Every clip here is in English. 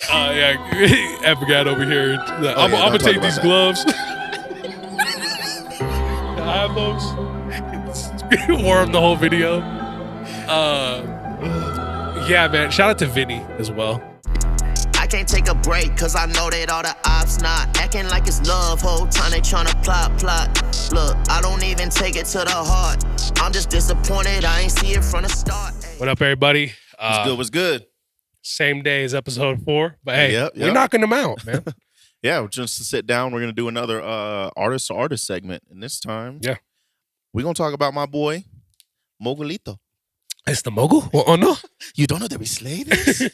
Yeah, Epigat over here. I'm gonna take these gloves. I have those. Wore them the whole video. Yeah, man. Shout out to Vinny as well. I can't take a break, cause I know that all the ops not acting like it's love. Whole time they tryna plot. Look, I don't even take it to the heart. I'm just disappointed I ain't see it from the start. What up, everybody? What's good? Same day as episode 4. But hey, Yep. we're knocking them out, man. Yeah, just to sit down, we're going to do another artist to artist segment. And this time, we're going to talk about my boy, MoGulito. It's the MoGul? Oh, no? You don't know that we slay this?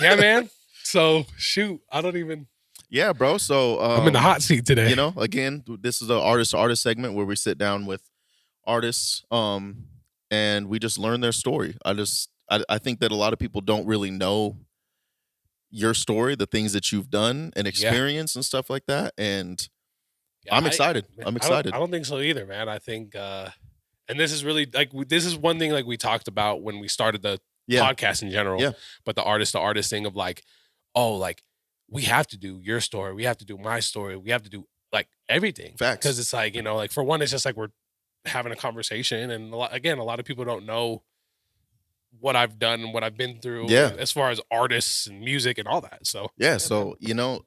Yeah, man. So, shoot, I don't even... Yeah, bro. So I'm in the hot seat today. You know, again, this is an artist to artist segment where we sit down with artists and we just learn their story. I think that a lot of people don't really know your story, the things that you've done and experienced and stuff like that. And I'm excited. I'm excited. I don't think so either, man. I think, and this is really this is one thing we talked about when we started the podcast in general. Yeah. But the artist to artist thing of we have to do your story. We have to do my story. We have to do everything. Facts. Because it's for one, it's just we're having a conversation. And a lot of people don't know what I've done and what I've been through as far as artists and music and all that. So so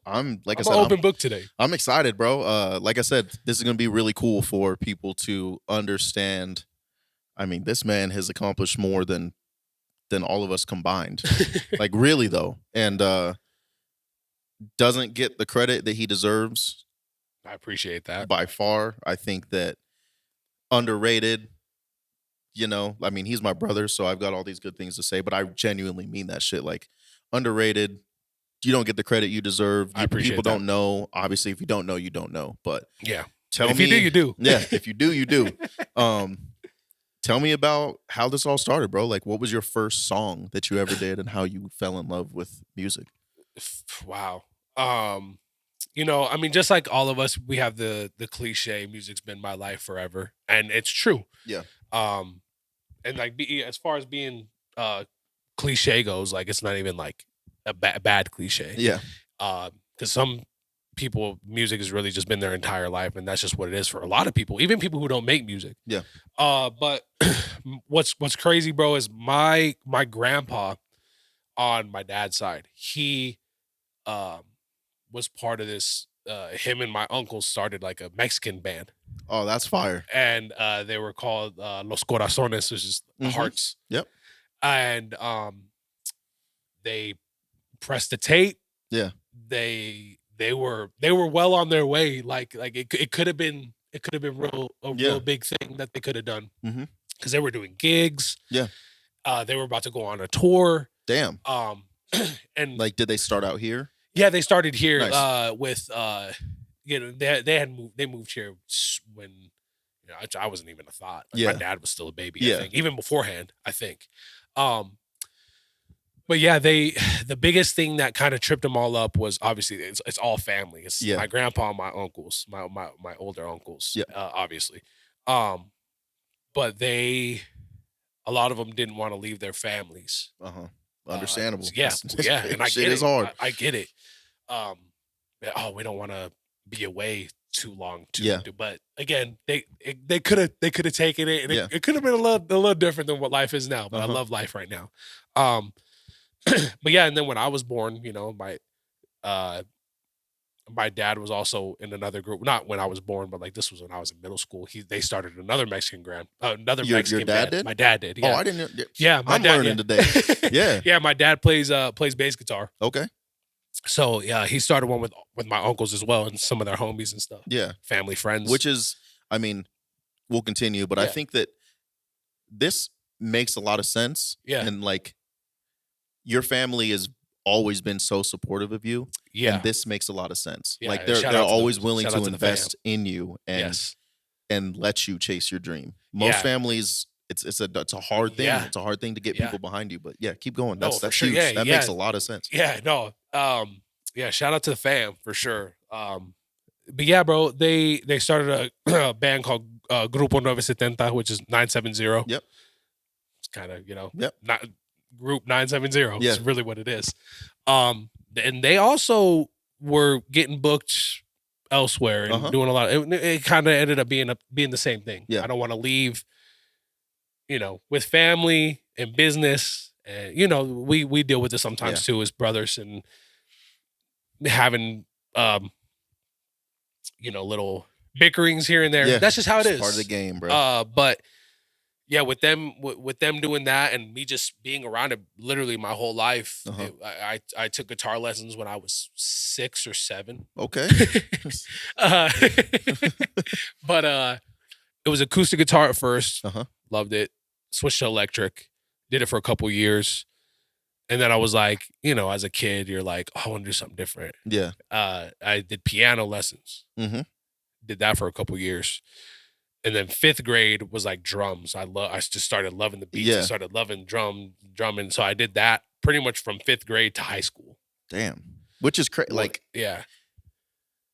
I'm an open book today. I'm excited, bro. Like I said, this is gonna be really cool for people to understand. I mean, this man has accomplished more than all of us combined. Really though. And doesn't get the credit that he deserves. I appreciate that. By far. I think that underrated. I mean, he's my brother, so I've got all these good things to say, but I genuinely mean that shit. Underrated, you don't get the credit you deserve. I appreciate People that. Don't know. Obviously, if you don't know, you don't know. But if you do, you do. Yeah, if you do, you do. Tell me about how this all started, bro. What was your first song that you ever did and how you fell in love with music? Wow. I mean, just like all of us, we have the cliche, music's been my life forever. And it's true. Yeah. And as far as being cliche goes, it's not even a bad cliche. Yeah. Because some people, music has really just been their entire life, and that's just what it is for a lot of people, even people who don't make music. Yeah. But what's crazy, bro, is my grandpa on my dad's side, he was part of this. Him and my uncle started a Mexican band. Oh, that's fire. And they were called Los Corazones, which is hearts. Yep. And they pressed the tape. Yeah. They were well on their way. It could have been real big thing that they could have done. Because they were doing gigs. Yeah. They were about to go on a tour. Damn. And did they start out here? Yeah, they started here. Nice. With they moved here when I wasn't even a thought. My dad was still a baby. I think even beforehand. I think, but the biggest thing that kind of tripped them all up was obviously it's all family. It's my grandpa and my uncles, my older uncles. Yeah. Obviously, but a lot of them didn't want to leave their families. Understandable. And I get it. Is hard. I get it. We don't want to be away too long. But again, they could have taken it, and it could have been a little different than what life is now. But I love life right now. But and then when I was born, my dad was also in another group. Not when I was born, but this was when I was in middle school. They started another Mexican Mexican your dad band. did? My dad did. Yeah. Oh, I didn't know. Yeah, I'm learning today. Yeah. Yeah, my dad plays bass guitar. Okay. So he started one with my uncles as well and some of their homies and stuff. Yeah. Family, friends. Which is, I mean, we'll continue, but I think that this makes a lot of sense. Yeah. And your family has always been so supportive of you. Yeah. And this makes a lot of sense. Yeah, they're always willing to invest in you and let you chase your dream. Most families, it's a hard thing. Yeah. It's a hard thing to get people behind you. But keep going. That's sure. huge. That makes a lot of sense. Yeah, no. Shout out to the fam for sure. But yeah, bro, they started a band called Grupo 970, which is 970. Yep. It's kind of, Yep. not Group 970. Yeah. Is really what it is. And they also were getting booked elsewhere and doing a lot. It kind of ended up being the same thing. Yeah. I don't want to leave, with family and business, and we deal with this sometimes too as brothers, and having little bickerings here and there. Yeah. That's just how it is. Part of the game, bro. But yeah, with them doing that and me just being around it literally my whole life. I took guitar lessons when I was 6 or 7. Okay. But it was acoustic guitar at first. Loved it. Switched to electric. Did it for a couple years. And then I was like, as a kid, you're like, oh, I want to do something different. Yeah. I did piano lessons. Did that for a couple years. And then 5th grade was like drums. I just started loving the beats. I started loving drumming. So I did that pretty much from 5th grade to high school. Damn. Which is crazy. Like, yeah.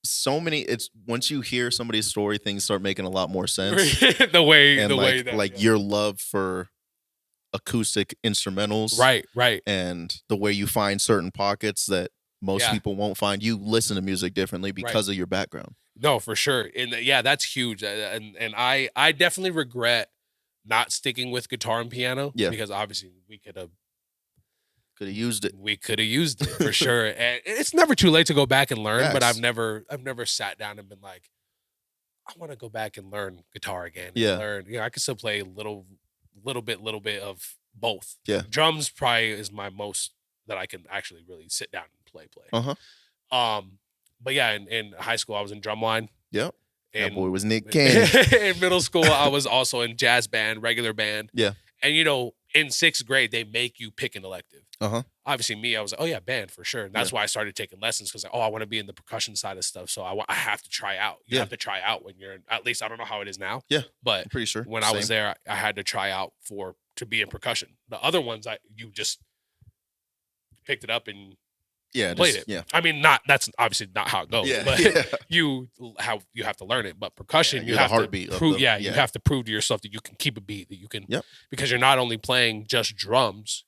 So many. It's once you hear somebody's story, things start making a lot more sense. the way your love for acoustic instrumentals, right, and the way you find certain pockets that most people won't find. You listen to music differently because of your background. No, for sure. And that's huge. And I definitely regret not sticking with guitar and piano. Yeah. Because obviously we could have used it. We could have used it for sure. And it's never too late to go back and learn, but I've never sat down and been like, I want to go back and learn guitar again. Yeah. Learn, I can still play a little bit of both. Yeah. Drums probably is my most that I can actually really sit down and play. But yeah, in high school I was in drumline. Yep. That boy was Nick King. In middle school I was also in jazz band, regular band. Yeah. And in 6th grade they make you pick an elective. Obviously me, I was like, oh yeah, band for sure. And that's why I started taking lessons, because I want to be in the percussion side of stuff. So I have to try out. You have to try out when you're at least I don't know how it is now. Yeah. But I'm pretty sure. When I was there, I had to try out to be in percussion. The other ones you just picked it up and played it. Yeah. I mean, that's obviously not how it goes. But you have to learn it. But percussion, you have to prove. You have to prove to yourself that you can keep a beat, that you can. Yep. Because you're not only playing just drums,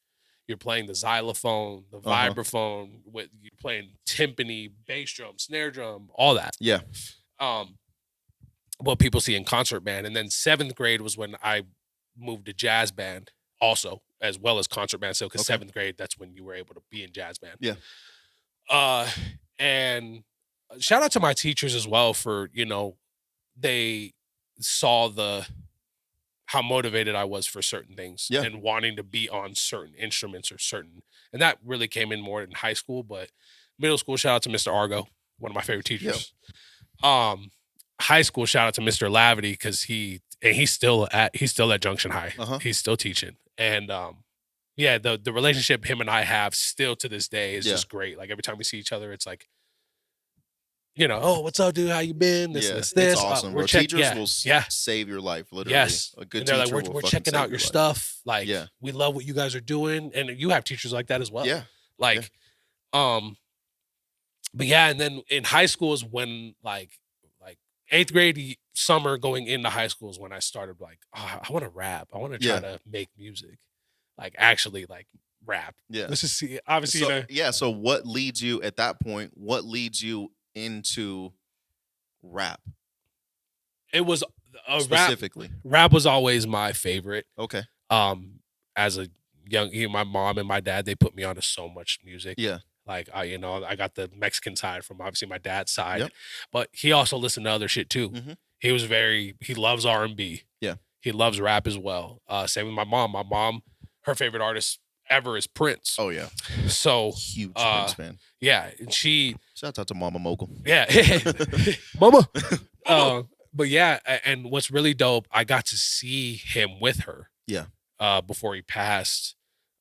you're playing the xylophone, the vibraphone. You're playing timpani, bass drum, snare drum, all that. Yeah. What people see in concert band, and then 7th grade was when I moved to jazz band, also as well as concert band. So, because 7th grade, that's when you were able to be in jazz band. Yeah. And shout out to my teachers as well for, they saw how motivated I was for certain things and wanting to be on certain instruments and that really came in more in high school, but middle school, shout out to Mr. Argo, one of my favorite teachers. High school, shout out to Mr. Lavity, because he's still at Junction High. He's still teaching. And, the relationship him and I have still to this day is just great. Like every time we see each other, it's like, oh, what's up, dude? How you been? This. It's awesome. Teachers will save your life, literally. Yes. A good teacher like, we're checking out your stuff. Like, we love what you guys are doing. And you have teachers like that as well. Yeah. Like, but yeah, and then in high school is when like 8th grade summer going into high school is when I started like, oh, I want to rap. I want to try to make music. Like actually like rap. Yeah. Let's just see. Obviously. So what leads you at that point? What leads you into rap? It was specifically. Rap was always my favorite. Okay. As a young, my mom and my dad, they put me onto so much music. Yeah. Like I got the Mexican side from obviously my dad's side, but he also listened to other shit too. He loves R&B. Yeah. He loves rap as well. Same with my mom. My mom, her favorite artist ever is Prince. Oh yeah. So huge Prince fan. Yeah, and shout out to Mama MoGul. Yeah, Mama. But yeah, and what's really dope, I got to see him with her. Yeah. Before he passed.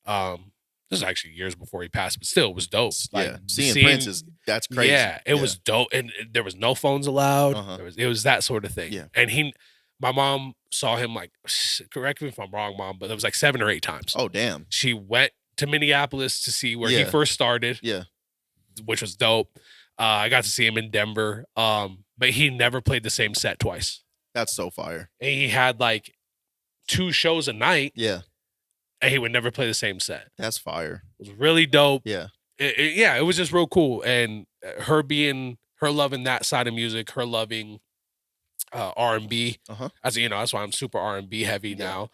This is actually years before he passed, but still, it was dope. Like, seeing Prince that's crazy. Yeah, it was dope, and there was no phones allowed. It was that sort of thing. Yeah, and my mom saw him like, correct me if I'm wrong, Mom, but it was like 7 or 8 times. Oh damn! She went to Minneapolis to see where he first started. Yeah, which was dope. I got to see him in Denver, but he never played the same set twice. That's so fire. And he had like 2 shows a night. Yeah. And he would never play the same set. That's fire. It was really dope. Yeah. it was just real cool. And her loving that side of music, her loving R&B. As you know, that's why I'm super R&B heavy now.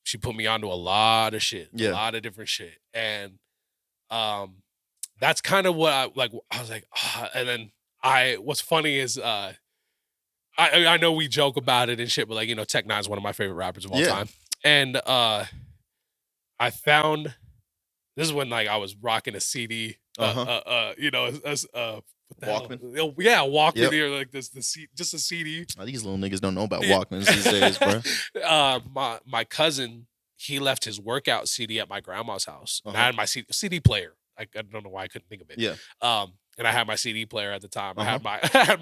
She put me onto a lot of shit, a lot of different shit. And that's kind of what I was like, and then what's funny is I know we joke about it and shit, but like, you know, Tech N9ne is one of my favorite rappers of all time. And I found, this is when like I was rocking a CD, you know, Walkman. Yeah, Walkman here, like just a CD. These little niggas don't know about Walkmans these days, bro. My cousin, he left his workout CD at my grandma's house. And I had my CD player. I don't know why I couldn't think of it. Yeah. And I had my CD player at the time. I had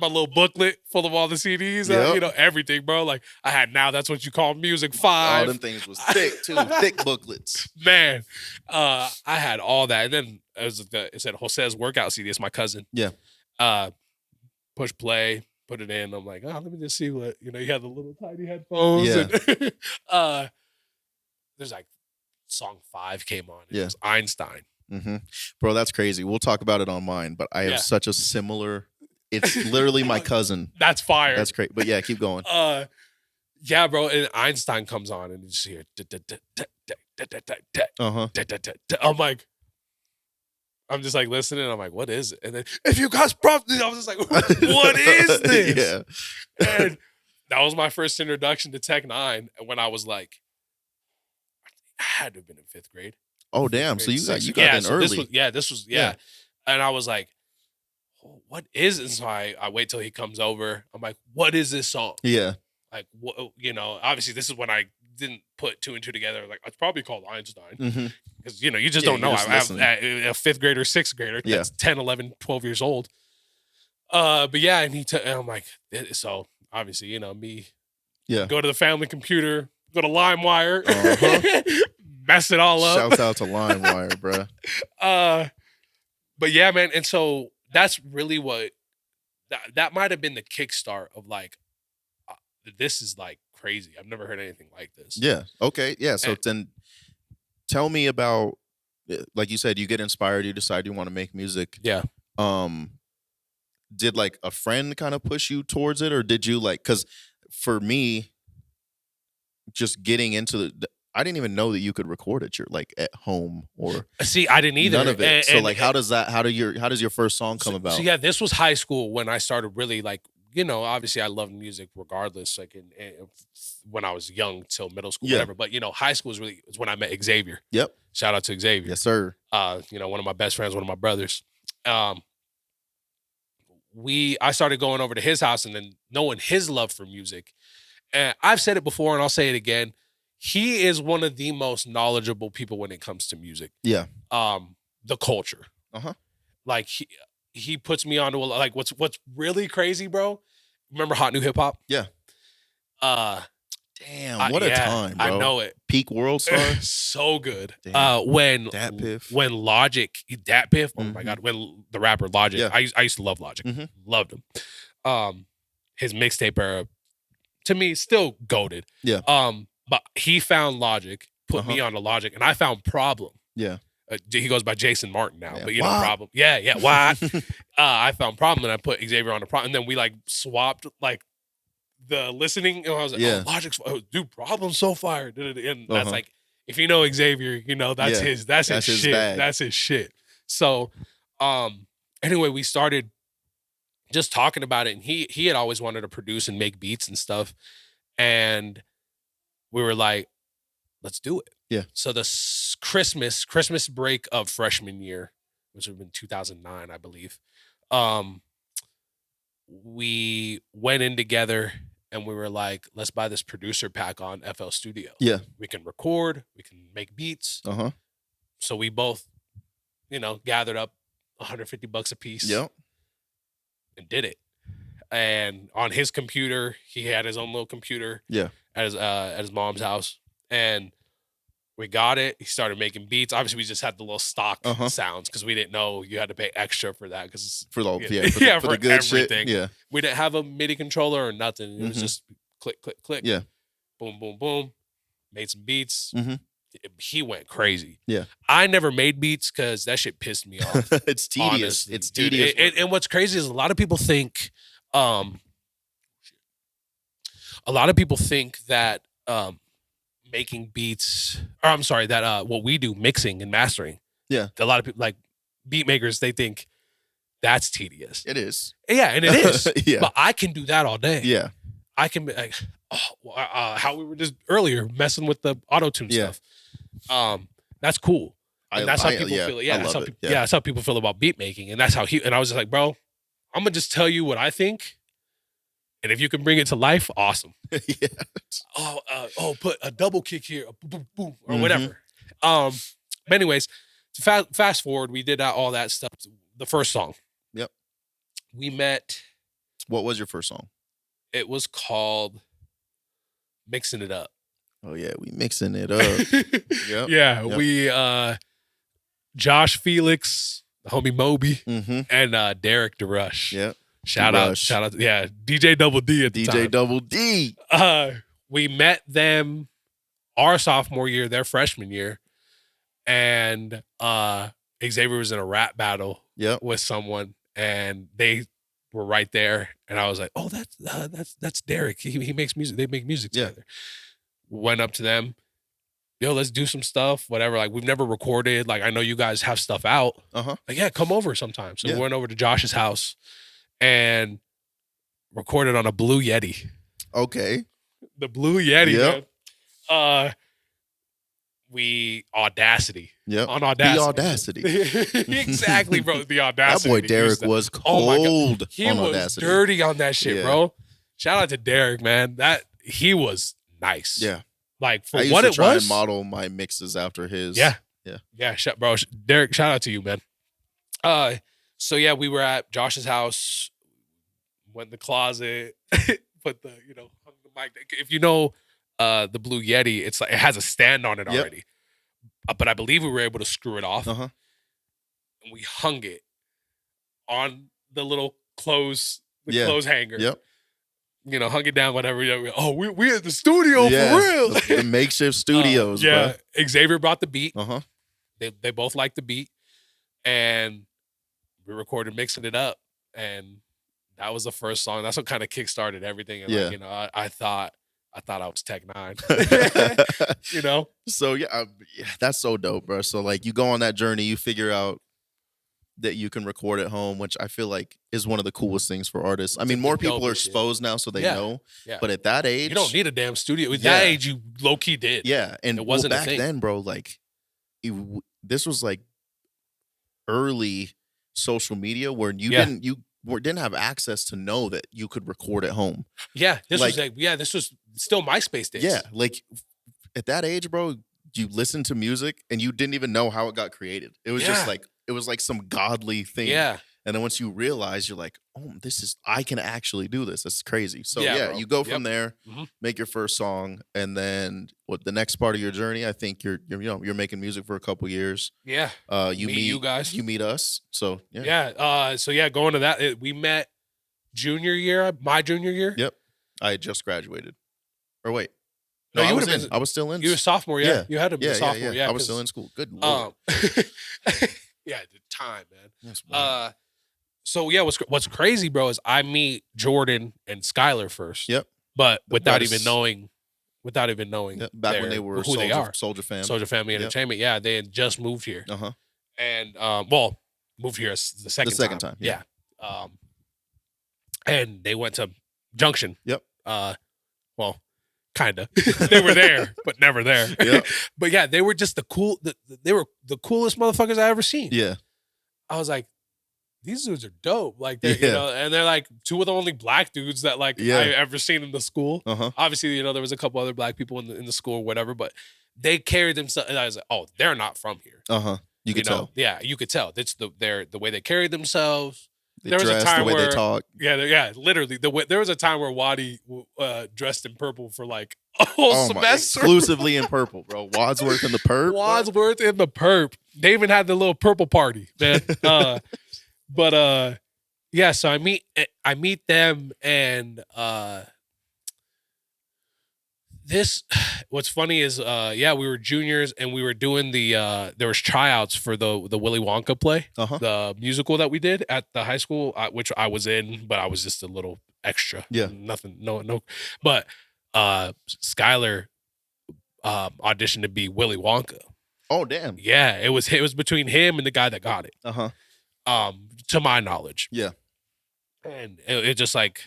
my little booklet full of all the CDs, you know, everything, bro. Like I had Now That's What You Call Music 5. All them things was thick too, thick booklets. Man, I had all that, and then it said Jose's workout CD. It's my cousin. Yeah. Push play, put it in. I'm like, let me just see what, you know. You had the little tiny headphones. Yeah. And, there's like song 5 came on. It was Einstein. Bro, that's crazy. We'll talk about it on mine, but I have such a similar. It's literally my cousin. That's fire. That's great. But yeah, keep going. Yeah, bro. And Einstein comes on, and you just hear. I'm just like listening. I'm like, what is it? And then if you guys probably, I was just like, what is this? And that was my first introduction to Tech N9ne. When I was like, I had to have been in 5th grade. Oh damn! So you got in early. This was and I was like, what is it? So I wait till he comes over. I'm like, what is this song? Yeah. Like, you know, obviously this is when I didn't put 2 and 2 together. Like, it's probably called Einstein. Because, you know, you just don't know. I have a 5th grader, 6th grader that's 10, 11, 12 years old. But yeah, and and I'm like, so obviously, you know, me go to the family computer, go to LimeWire, mess it all up. Shouts out to LimeWire, bro. But yeah, man. And so that's really what that might have been the kickstart of like, this is like crazy. I've never heard anything like this. Yeah. Okay. Yeah. So then tell me about, like you said, you get inspired, you decide you want to make music. Yeah. Did like a friend kind of push you towards it, or did you like, because for me, just getting into I didn't even know that you could record at at home or see. I didn't either. None of it. So like, how does your first song come about? So yeah, this was high school when I started really like, you know, obviously I loved music regardless. Like when I was young till middle school, whatever. But you know, high school is when I met Xavier. Yep. Shout out to Xavier. Yes, sir. You know, one of my best friends, one of my brothers. I started going over to his house and then knowing his love for music. And I've said it before and I'll say it again. He is one of the most knowledgeable people when it comes to music. Yeah. The culture. Like he puts me onto like what's really crazy, bro. Remember Hot New Hip Hop? Yeah. Damn, what a time, bro. I know it. Peak World Star. So good. Damn. When when Logic, Dat Piff, oh my God, when the rapper Logic, I used to love Logic. Loved him. His mixtape era, to me, still goated. Yeah. But he found Logic, put me on to Logic, and I found Problem. Yeah. He goes by Jason Martin now, but you know, Problem. Yeah. What? I found Problem, and I put Xavier on the Problem, and then we like swapped like the listening, and I was like, oh, Logic's, dude, Problem's so fire. And that's like, if you know Xavier, you know, that's his shit. Bag. That's his shit. So, anyway, we started just talking about it, and he had always wanted to produce and make beats and stuff, and we were like, let's do it. Yeah. So the Christmas break of freshman year, which would have been 2009, I believe, we went in together and we were like, let's buy this producer pack on FL Studio. Yeah. We can record, we can make beats. So we both, you know, gathered up $150 a piece. Yep. And did it. And on his computer, he had his own little computer. Yeah. At his mom's house. And we got it. He started making beats. Obviously, we just had the little stock sounds because we didn't know you had to pay extra for that. For the good everything. Shit. Yeah. We didn't have a MIDI controller or nothing. It was just click, click, click. Yeah. Boom, boom, boom. Made some beats. he went crazy. Yeah. I never made beats because that shit pissed me off. It's tedious. Honestly. It's tedious. And what's crazy is a lot of people think that making beats, or I'm sorry, that what we do, mixing and mastering. Yeah. A lot of people, like beat makers, they think that's tedious. It is. Yeah, and it is. Yeah. But I can do that all day. Yeah. I can be like, how we were just earlier messing with the auto-tune stuff. That's cool. And that's how people feel. Yeah, that's how people, that's how people feel about beat making. And that's how and I was just like, bro, I'm gonna just tell you what I think. And if you can bring it to life, awesome. Yeah. Put a double kick here, boom, boom, or whatever. But anyways, to fast forward, we did all that stuff. The first song. Yep. We met. What was your first song? It was called Mixing It Up. Oh yeah, we mixing it up. Yep. Yeah, we Josh Felix, the homie Moby, and Derek DeRush. Yep. Shout out, yeah, DJ Double D at the time. DJ Double D. We met them our sophomore year, their freshman year, and Xavier was in a rap battle with someone, and they were right there, and I was like, "Oh, that's Derek. He makes music. They make music together." Went up to them, yo, let's do some stuff, whatever. Like, we've never recorded. Like, I know you guys have stuff out. Like, yeah, come over sometime. So we went over to Josh's house and recorded on a Blue Yeti. Okay. The Blue Yeti, man. We Audacity. Yep. On Audacity. The Audacity. Exactly, bro. The Audacity. That boy Derek was cold he on was Audacity. Dirty on that shit, bro. Shout out to Derek, man. He was nice. Yeah. Like, for I used what to it try was. and model my mixes after his. Yeah. Yeah. Yeah. Bro, Derek, shout out to you, man. So yeah, we were at Josh's house, went in the closet, put the, hung the mic. If you know the Blue Yeti, it's like it has a stand on it already. But I believe we were able to screw it off. And we hung it on the little clothes hanger. Yep. Hung it down, whatever. Oh, we at the studio for real. The makeshift studios, bro. Xavier brought the beat. They both liked the beat. And we recorded Mixing It Up. And that was the first song. That's what kind of kickstarted everything. And I thought I was Tech 9. So that's so dope, bro. So like you go on that journey, you figure out that you can record at home, which I feel like is one of the coolest things for artists. I mean, more people are exposed now, so they know. Yeah. But at that age, you don't need a damn studio. At that age, you low key did. Yeah, and it wasn't back a thing. then, bro. Like, this was like early social media where you didn't have access to know that you could record at home. Yeah, this was still MySpace days. Yeah, like at that age, bro, you listened to music and you didn't even know how it got created. It was just like it was like some godly thing. Yeah. And then once you realize, you're like, oh, I can actually do this. That's crazy. So you go from there, make your first song, and then the next part of your journey, I think you're making music for a couple years. Yeah. You meet you guys. You meet us. So yeah. Going to that, we met my junior year. Yep. I had just graduated. Or wait. No, I was still in. You were a sophomore, yeah. You had to be a sophomore, yeah. I was still in school. Good Lord. Yeah, the time, man. Yes, so yeah, what's crazy, bro, is I meet Jordan and Skylar first. Yep. But without even knowing back when they were who they are. Soldier Family Entertainment. Yeah, they had just moved here. And moved here the second time. Yeah. And they went to Junction. Yep. Kinda. They were there, but never there. Yep. But yeah, they were just they were the coolest motherfuckers I ever seen. Yeah. I was like, these dudes are dope. Like they're, and they're like two of the only black dudes that I ever seen in the school. Obviously, there was a couple other black people in the school or whatever, but they carried themselves. And I was like, oh, they're not from here. You could tell. Yeah, you could tell. That's the way they carried themselves. There was a time where they talk. Yeah, literally. There was a time where Waddy dressed in purple for like a whole semester. Exclusively in purple, bro. Wadsworth in the perp. Wadsworth in the perp. They even had the little purple party, man. So I meet them, and What's funny is we were juniors and we were doing there was tryouts for the Willy Wonka play, the musical that we did at the high school, which I was in, but I was just a little extra. Yeah. Nothing, no. But Skylar auditioned to be Willy Wonka. Oh, damn. Yeah, it was between him and the guy that got it. To my knowledge. Yeah. And it just like,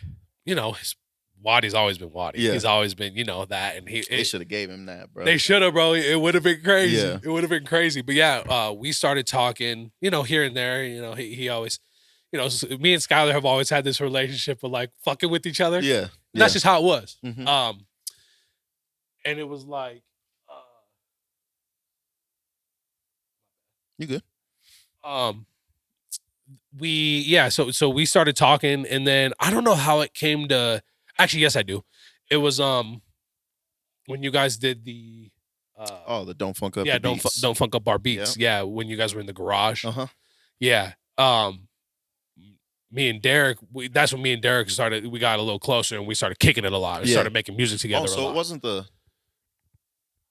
his Waddy's always been Waddy. Yeah. He's always been, that. And they should have gave him that, bro. They should have, bro. It would have been crazy. Yeah. It would have been crazy. But yeah, we started talking, here and there. He always, me and Skylar have always had this relationship of like fucking with each other. Yeah. And that's just how it was. Mm-hmm. And it was like, you good? So we started talking, and then I don't know how it came to. Actually, yes, I do. It was when you guys did the the Don't Funk Up. Yeah, the don't funk up our beats. Yeah, when you guys were in the garage. Yeah. Me and Derek. That's when me and Derek started. We got a little closer, and we started kicking it a lot. We started making music together. So it wasn't the.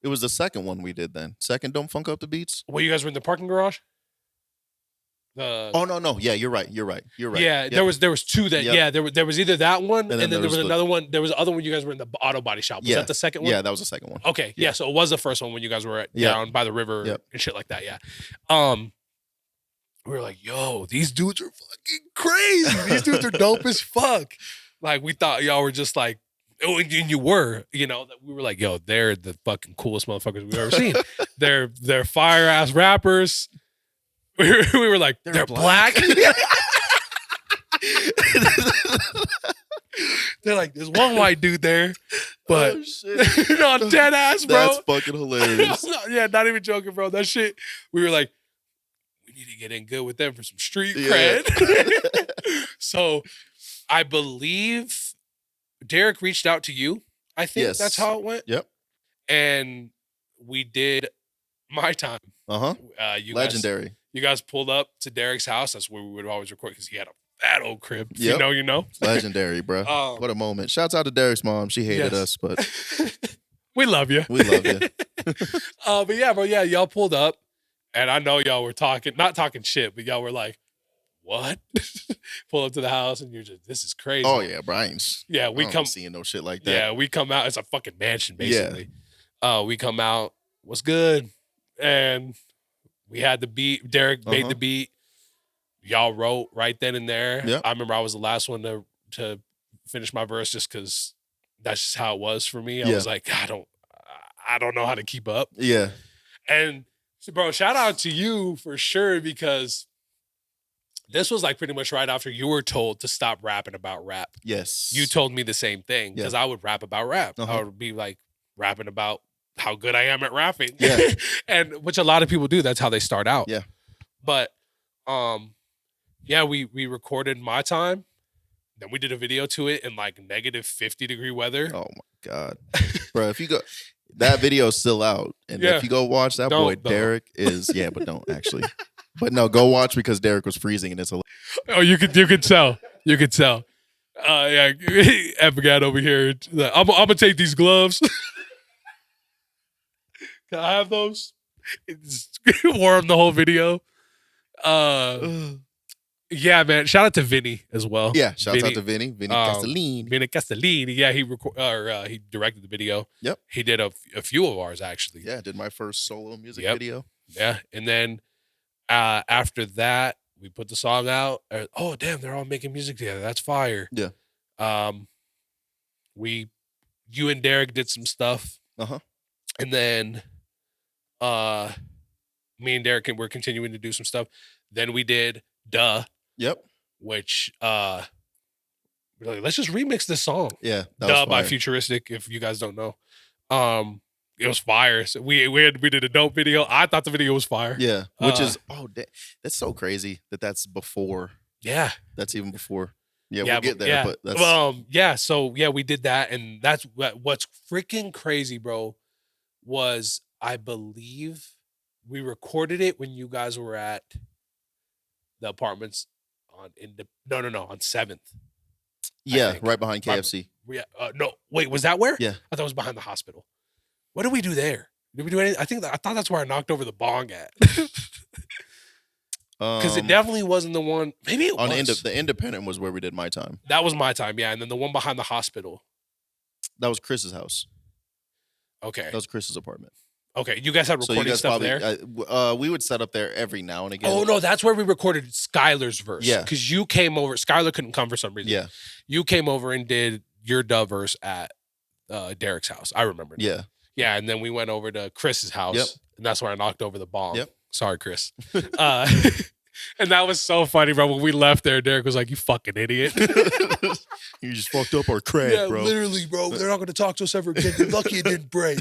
It was the second one we did then. Second Don't Funk Up the Beats. Well, you guys were in the parking garage? No. Yeah, you're right. Yeah, there was two that. Yep. Yeah, there was either that one, and then there was the another one. There was the other one. You guys were in the auto body shop. Was that the second one? Yeah, that was the second one. Okay, yeah. So it was the first one when you guys were down by the river and shit like that. Yeah. We were like, yo, these dudes are fucking crazy. These dudes are dope as fuck. Like we thought y'all were just like. Oh, and you were, that we were like, yo, they're the fucking coolest motherfuckers we've ever seen. They're fire ass rappers. We were like, they're black. They're like, there's one white dude there, but no, dead ass, bro. That's fucking hilarious. Yeah, not even joking, bro. That shit. We were like, we need to get in good with them for some street cred. So, I believe. Derek reached out to you. I think that's how it went. Yep. And we did My Time. Legendary. You guys pulled up to Derek's house. That's where we would always record because he had a fat old crib. Yep. You know. Legendary, bro. What a moment. Shouts out to Derek's mom. She hated us, but we love you. We love you. But yeah, bro. Yeah, y'all pulled up, and I know y'all were not talking shit, but y'all were like, what? Pull up to the house and you're just, this is crazy. Oh yeah, Brian's. Yeah, we come seeing no shit like that. Yeah, we come out. It's a fucking mansion, basically. Yeah. We come out. What's good? And we had the beat. Derek made the beat. Y'all wrote right then and there. Yep. I remember I was the last one to finish my verse just because that's just how it was for me. I was like, I don't know how to keep up. Yeah. And so, bro, shout out to you for sure because. This was like pretty much right after you were told to stop rapping about rap. Yes. You told me the same thing because I would rap about rap. I would be like rapping about how good I am at rapping. Yeah. And which a lot of people do. That's how they start out. Yeah. But we recorded My Time. Then we did a video to it in like negative 50-degree weather. Oh my God. Bro, if you go that video's still out. And if you go watch that boy, Derek is but don't actually. But no, go watch because Derek was freezing and it's hilarious. Oh, you could tell. You could tell. Epigat over here. I'm gonna take these gloves. Can I have those? Wore them the whole video. Yeah, man. Shout out to Vinny as well. Yeah, shout out to Vinny. Vinny Castellini. Vinny Castellini. Yeah, he directed the video. Yep. He did a few of ours actually. Yeah, did my first solo music video. Yeah, and then. After that, we put the song out. Oh, damn, they're all making music together. That's fire. Yeah. You and Derek did some stuff. And then me and Derek were continuing to do some stuff. Then we did Duh. Yep. Which we're like, let's just remix this song. Yeah. Duh by Futuristic, if you guys don't know. It was fire. So we did a dope video. I thought the video was fire. Yeah, which is that's so crazy that's before. Yeah, that's even before. Yeah, we'll get there. But that's So we did that, and that's what's freaking crazy, bro. Was I believe we recorded it when you guys were at the apartments on 7th. Yeah, right behind KFC. No, wait, was that where? Yeah. I thought it was behind the hospital. What did we do there? Did we do anything? I thought that's where I knocked over the bong at. Because it definitely wasn't the one. Maybe it was. The Independent was where we did My Time. That was My Time, yeah. And then the one behind the hospital. That was Chris's house. Okay. That was Chris's apartment. Okay, you guys had recording stuff there? We would set up there every now and again. Oh, no, that's where we recorded Skylar's verse. Yeah. Because you came over. Skylar couldn't come for some reason. Yeah. You came over and did your Dove verse at Derek's house. I remember. Yeah. Yeah, and then we went over to Chris's house. Yep. And that's where I knocked over the bong. Yep. Sorry, Chris. And that was so funny, bro. When we left there, Derek was like, "You fucking idiot." You just fucked up our cred, bro. Literally, bro. They're not going to talk to us ever again. You're lucky it didn't break.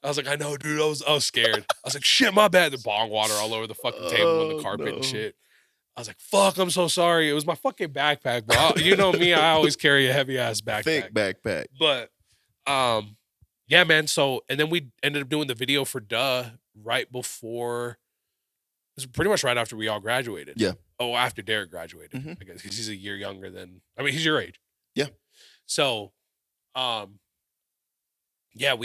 I was like, I know, dude. I was scared. I was like, shit, my bad. The bong water all over the fucking table and the carpet and shit. I was like, fuck, I'm so sorry. It was my fucking backpack, bro. You know me, I always carry a heavy ass backpack. Fake backpack. But yeah, man. So, and then we ended up doing the video for right before. It was pretty much right after we all graduated. Yeah. Oh, after Derek graduated. Mhm. Because he's a year younger than. I mean, he's your age. Yeah. So, yeah,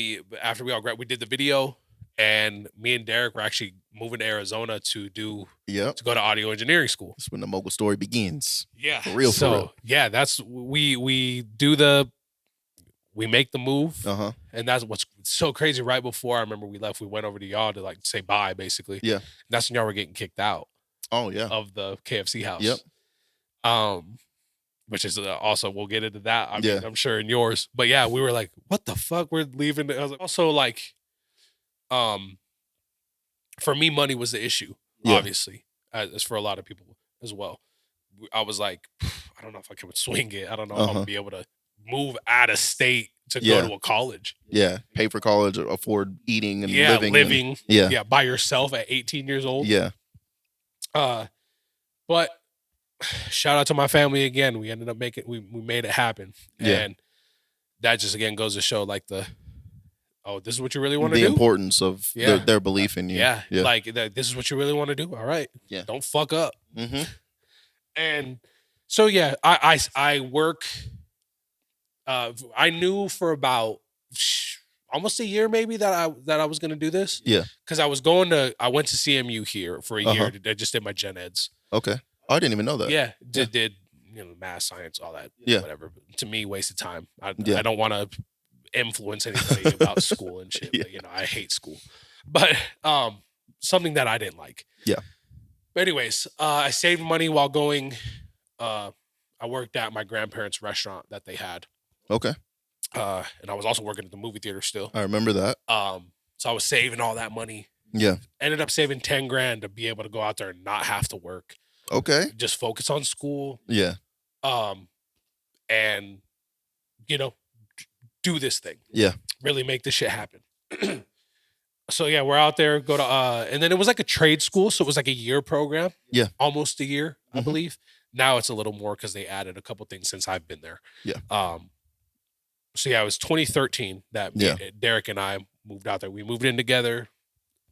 after we all we did the video, and me and Derek were actually moving to Arizona to go to audio engineering school. That's when the MoGul story begins. Yeah, for real. Yeah, that's we make the move, and that's what's so crazy. Right before I remember we left, we went over to y'all to like say bye, basically. Yeah, and that's when y'all were getting kicked out. Oh yeah, of the KFC house. Yep. Which is also, we'll get into that. I mean, I'm sure in yours, but yeah, we were like, what the fuck? We're leaving. I was like, also like, for me, money was the issue, obviously, as for a lot of people as well. I was like, I don't know if I can swing it. I don't know if I'm gonna be able to move out of state to go to a college. Yeah, pay for college, afford eating and living. By yourself at 18 years old. Yeah. But shout out to my family again. We ended up we made it happen. Yeah. And that just again goes to show like this is what you really want to do. The importance of their belief in you. Yeah. Like this is what you really want to do. All right. Yeah. Don't fuck up. Mm-hmm. And so yeah, I work. I knew for about almost a year maybe that I was gonna do this. Yeah. Because I went to CMU here for a year. I just did my gen eds. Okay. Oh, I didn't even know that. Yeah. Did math, science, all that. Yeah. Whatever. But to me, waste of time. I don't want to influence anybody about school and shit. But, I hate school. But something that I didn't like. Yeah. But anyways, I saved money while going. I worked at my grandparents' restaurant that they had. Okay. And I was also working at the movie theater still. I remember that. So I was saving all that money. Yeah. Ended up saving $10,000 to be able to go out there and not have to work. Okay. Just focus on school. Yeah. And do this thing. Yeah. Really make this shit happen. So yeah, we're out there, go to and then it was like a trade school, so it was like a year program. Yeah. Almost a year, I believe. Now it's a little more because they added a couple things since I've been there. Yeah. So yeah, it was 2013 that Derek and I moved out there. We moved in together,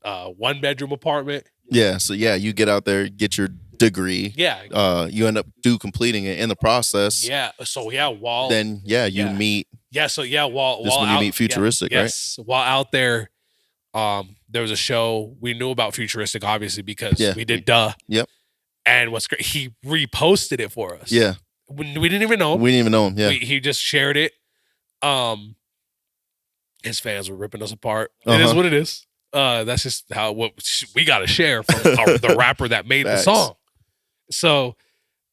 1-bedroom apartment. Yeah. So yeah, you get out there, get your degree. Yeah. You end up completing it in the process. Yeah. So yeah, you meet. Yeah. So yeah, while you meet Futuristic, right? Yes. While out there, there was a show we knew about Futuristic, obviously, because we did Yep. And what's great, he reposted it for us. Yeah. We didn't even know him. We didn't even know him. Yeah. He just shared it. His fans were ripping us apart. It is what it is. That's just what we got to share from the rapper that made the song. So,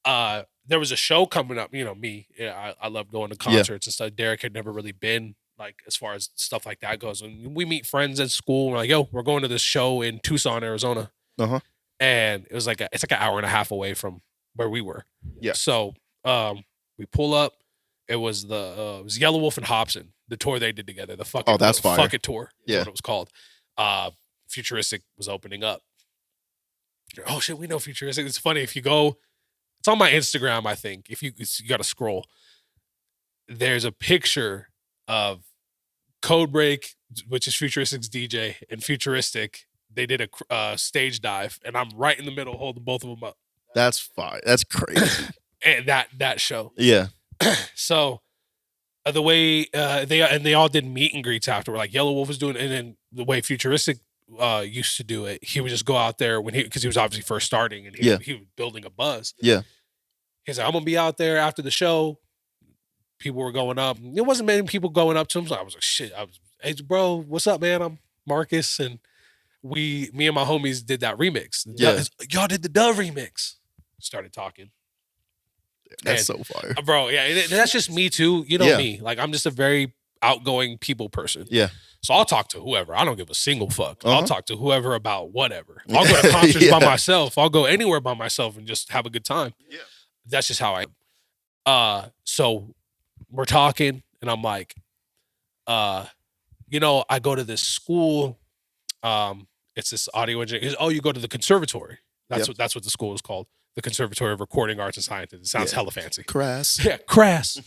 there was a show coming up. Me. Yeah, I love going to concerts and stuff. Derek had never really been, like, as far as stuff like that goes. And we meet friends at school. We're like, yo, we're going to this show in Tucson, Arizona. And it was it's like an hour and a half away from where we were. Yeah. So we pull up. It was it was Yellow Wolf and Hobson, the tour they did together. The fucking that's fire. Fuck It tour. Yeah. What it was called. Futuristic was opening up. Oh shit, we know Futuristic. It's funny if you go. It's on my Instagram, I think. If you got to scroll. There's a picture of Codebreak, which is Futuristic's DJ, and Futuristic. They did a stage dive, and I'm right in the middle holding both of them up. That's fine. That's crazy. And that show. Yeah. So The way they all did meet and greets after. Like Yellow Wolf was doing, and then the way Futuristic used to do it, he would just go out there because he was obviously first starting, and he was building a buzz. Yeah. He's like, I'm gonna be out there after the show. People were going up. There wasn't many people going up to him. So I was like, shit. Hey, bro, what's up, man? I'm Marcus, and me and my homies did that remix. Y'all did the Dove remix. Started talking. That's so fire, bro. Yeah, that's just me too. You know me. Like, I'm just a very outgoing people person. Yeah. So I'll talk to whoever. I don't give a single fuck. I'll talk to whoever about whatever. I'll go to concerts by myself. I'll go anywhere by myself and just have a good time. Yeah. That's just how I am. So we're talking, and I'm like, I go to this school. It's this audio engineering. Oh, you go to the conservatory. That's what the school is called. The Conservatory of Recording Arts and Sciences. It sounds hella fancy. Crass. Yeah, crass.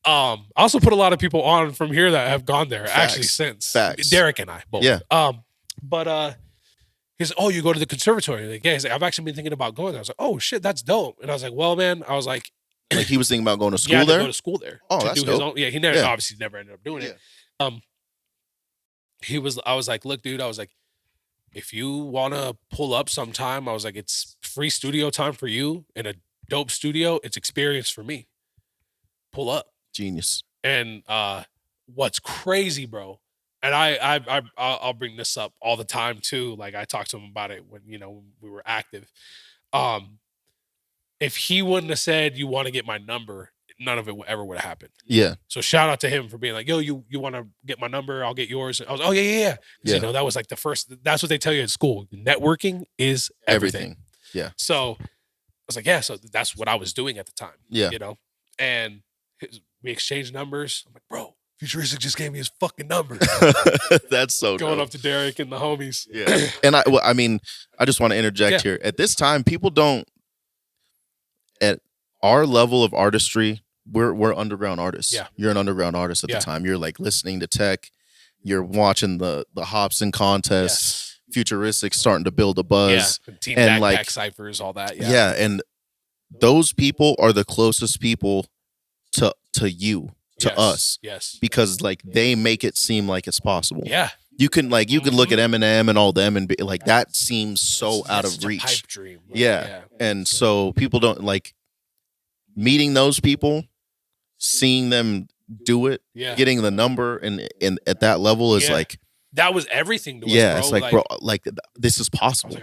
I also put a lot of people on from here that have gone there actually since. Facts. Derek and I both. Yeah. But he's like, oh, you go to the conservatory? Like, yeah. He's like, I've actually been thinking about going there. I was like, oh shit, that's dope. And I was like, well, man, I was like he was thinking about going to school there? To go to school there. Oh, to that's do dope. his own, he never obviously never ended up doing it. I was like, look, dude, I was like, if you want to pull up sometime, I was like, it's free studio time for you in a dope studio. It's experience for me. Pull up. Genius. And what's crazy, bro, and I'll bring this up all the time too. Like, I talked to him about it when we were active. If he wouldn't have said, you want to get my number, none of it ever would have happened. Yeah. So shout out to him for being like, yo, you want to get my number? I'll get yours. I was, oh yeah. That was like the first. That's what they tell you at school. Networking is everything. Yeah. So I was like, yeah. So that's what I was doing at the time. Yeah. And we exchanged numbers. I'm like, bro, Futuristic just gave me his fucking number. That's so going dope. up to Derek and the homies. Yeah. And I just want to interject here. At this time, people don't. At our level of artistry, we're underground artists. Yeah. You're an underground artist at the time. You're like listening to tech. You're watching the Hobson contests. Futuristic starting to build a buzz. Yeah. Team and backpack ciphers, all that. Yeah. And those people are the closest people to us. Yes. Because like they make it seem like it's possible. Yeah. You can look at Eminem and all them and be like, that seems so out of reach. A pipe dream. Right? Yeah. And so people don't like meeting those people, seeing them do it, getting the number and at that level is like, that was everything to us, bro. It's like, bro, like this is possible.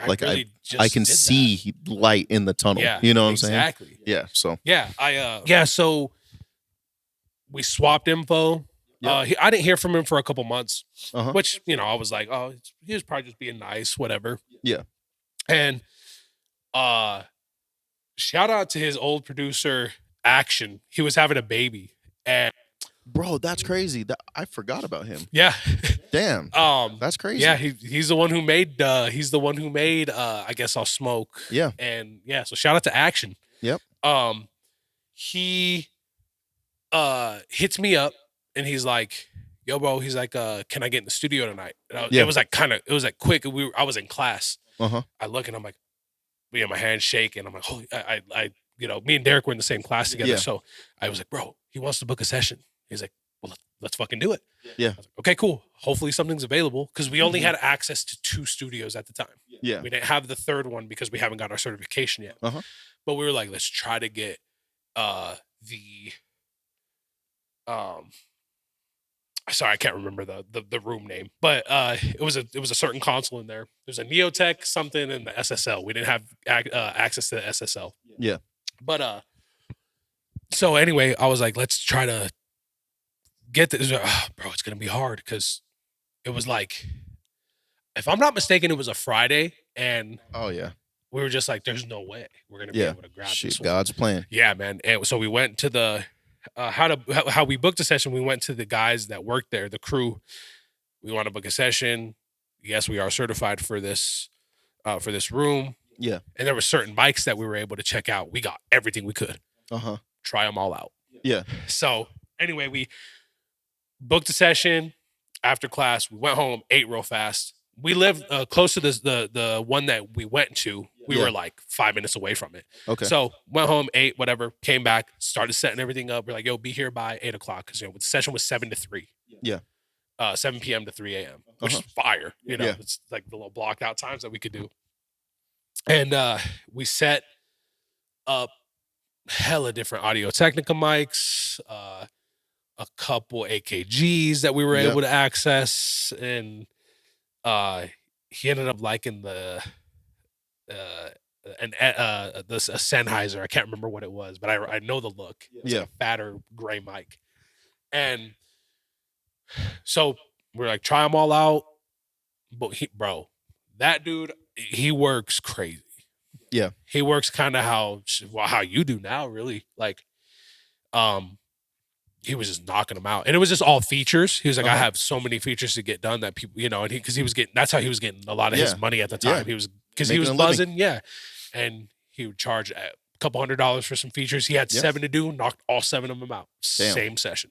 I can see light in the tunnel. Yeah, you know what I'm saying? Exactly. Yeah. So so we swapped info. I didn't hear from him for a couple months, which, I was like, oh, he was probably just being nice, whatever. Yeah. And shout out to his old producer, Action. He was having a baby. And bro, that's crazy. I forgot about him. Yeah. Damn. That's crazy. Yeah, he's the one who made I Guess I'll Smoke. Yeah. And so shout out to Action. Yep. He hits me up and he's like, yo, bro, he's like, can I get in the studio tonight? And it was like quick. I was in class. I look and I'm like, my hand's shaking. I'm like, oh, I me and Derek were in the same class together. Yeah. So I was like, bro, he wants to book a session. He's like, well, let's fucking do it. Yeah. I was like, okay, cool. Hopefully something's available. Because we only had access to 2 studios at the time. Yeah. We didn't have the third one because we haven't got our certification yet. But we were like, let's try to get sorry, I can't remember the room name, but it was a certain console in there. There's a Neotech something in the SSL. We didn't have access to the SSL. Yeah. But so anyway, I was like, let's try to get this. Bro, it's gonna be hard because it was like, if I'm not mistaken, it was a Friday, and we were just like, there's no way we're gonna be able to grab this one. God's plan. Yeah, man. And so we went to the how we booked a session. We went to the guys that worked there, the crew. We want to book a session. Yes, we are certified for this room. Yeah. And there were certain mics that we were able to check out. We got everything we could. Try them all out. Yeah. So anyway, we booked a session after class. We went home, ate real fast, we lived close to the one that we went to. We were like 5 minutes away from it. Okay. So went home, ate, whatever, came back, started setting everything up. We're like, yo, be here by 8 o'clock. Cause the session was 7 to 3. Yeah. 7 p.m. to 3 a.m., which is fire. It's like the little blocked out times that we could do. And we set up hella different Audio Technica mics, a couple AKGs that we were able to access, and he ended up liking the Sennheiser. I can't remember what it was, but I know the look. It's like a fatter gray mic. And so we're like, try them all out. But that dude, he works crazy. Yeah. He works kind of how you do now, really. Like, he was just knocking them out. And it was just all features. He was like, I have so many features to get done that people, and because he was getting, that's how he was getting a lot of his money at the time. He was, because he was buzzing. Yeah. And he would charge a couple $100 for some features. He had 7 to do, knocked all 7 of them out. Damn. Same session.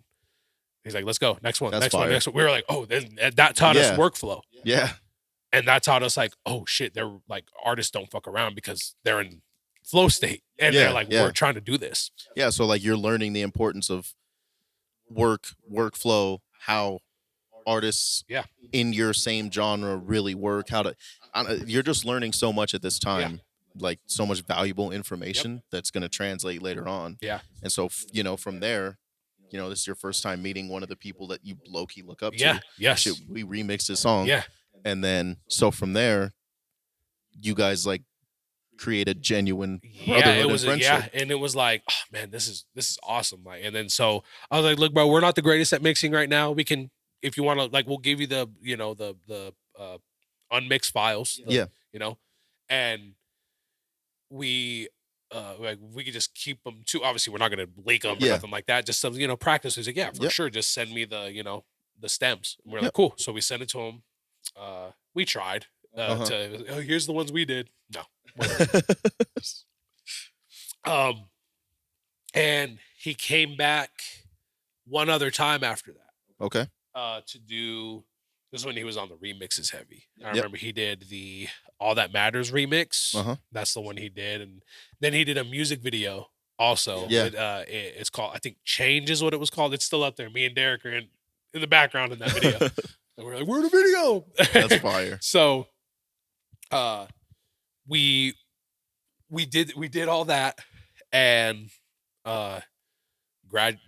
He's like, let's go. Next one. That's next fire. one. Next one. We were like, oh, that taught us workflow. Yeah. And that taught us like, oh shit, they're like, artists don't fuck around because they're in flow state. And they're like, we're trying to do this. Yeah. So like you're learning the importance of workflow, how artists in your same genre really work, you're just learning so much at this time, like so much valuable information that's going to translate later on. Yeah. And so, from there, this is your first time meeting one of the people that you low-key look up to. Yeah. Yes. Shit, we remixed this song. Yeah. And then, so from there, you guys like create a genuine brotherhood and friendship. Yeah, and it was like, oh man, this is awesome. Like, and then so I was like, look, bro, we're not the greatest at mixing right now. We can, if you want to, like, we'll give you the the unmixed files. And we like we could just keep them too. Obviously, we're not gonna leak them or nothing like that. Just some practice. He's like, yeah, for sure. Just send me the the stems. And we're like, cool. So we sent it to him. We tried here's the ones we did. No. And he came back one other time after that. Okay. To do this when he was on the remixes heavy. I remember he did the All That Matters remix. That's the one he did, and then he did a music video also. Yeah. It's called, I think, Change is what it was called. It's still up there. Me and Derek are in the background in that video. And we're like, we're in the video. That's fire. So we did all that, and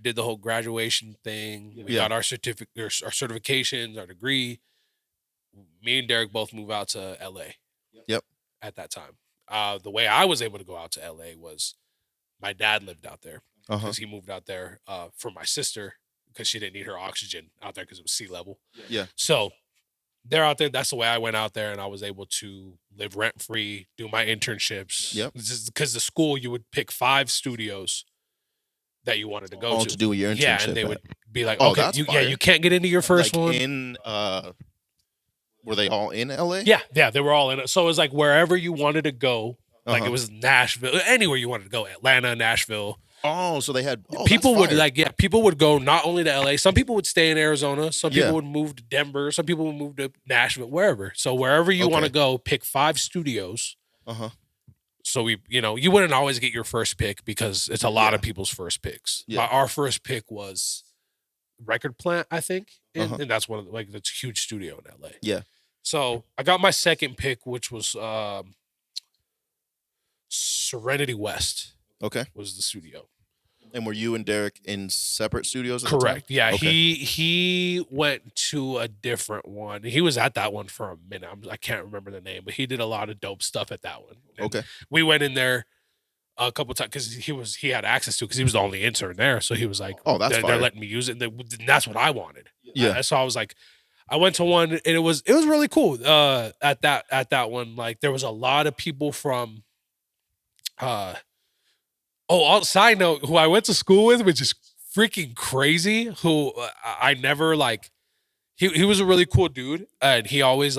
did the whole graduation thing. We got our certificate, our certifications, our degree. Me and Derek both moved out to LA. Yep. At that time. The way I was able to go out to LA was my dad lived out there because he moved out there for my sister because she didn't need her oxygen out there because it was sea level. Yeah. So they're out there. That's the way I went out there, and I was able to live rent free, do my internships. Yep. Because the school, you would pick 5 studios that you wanted to go to do your internship. Yeah, and they would be like, Oh, okay, that's fire. you can't get into your first like one. Were they all in LA? Yeah, they were all in it. So it was like wherever you wanted to go, like it was Nashville, anywhere you wanted to go, Atlanta, Nashville. Oh, so they had people would people would go not only to LA. Some people would stay in Arizona. Some people would move to Denver. Some people would move to Nashville, wherever. So wherever you want to go, pick 5 studios. So we, you wouldn't always get your first pick because it's a lot of people's first picks. Yeah. Our first pick was Record Plant, I think, and that's one of that's a huge studio in LA. Yeah. So I got my second pick, which was Serenity West. Okay. Was the studio. And were you and Derek in separate studios at Correct. the time? Yeah. Okay. He went to a different one. He was at that one for a minute. I can't remember the name, but he did a lot of dope stuff at that one. And okay. We went in there a couple times because he had access to it because he was the only intern there. So he was like, "Oh, that's they're letting me use it." And that's what I wanted. Yeah. So I was like, I went to one, and it was really cool. At that one, like there was a lot of people from. Side note, who I went to school with, which is freaking crazy. Who I never like. He was a really cool dude, and he would always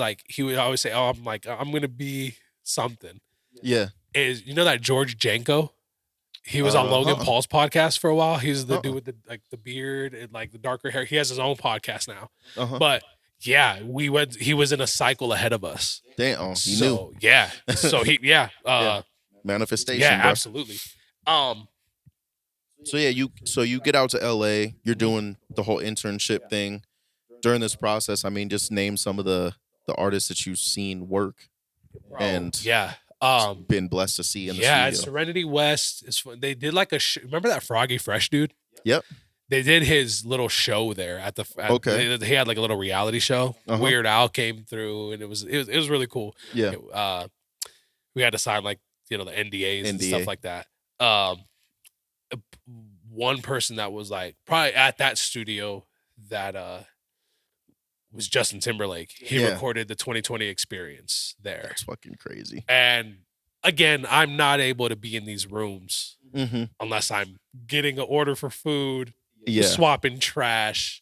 say, "Oh, I'm gonna be something." Yeah. Is that George Janko? He was on Logan Paul's podcast for a while. He's the dude with the beard and like the darker hair. He has his own podcast now. But Yeah, we went. He was in a cycle ahead of us. Damn, he So knew. yeah, so he yeah. Manifestation, Yeah, bro. absolutely. So yeah, you get out to LA, you're doing the whole internship thing. During this process, I mean, just name some of the artists that you've seen work and yeah. been blessed to see in the Yeah, at studio. Serenity West, they did like remember that Froggy Fresh dude? Yep. They did his little show there at Okay. He had like a little reality show. Uh-huh. Weird Al came through, and it was really cool. Yeah. We had to sign like the NDAs and NDA. stuff like that. One person that was like probably at that studio that was Justin Timberlake. He recorded the 2020 Experience there. That's fucking crazy. And again, I'm not able to be in these rooms unless I'm getting an order for food, swapping trash.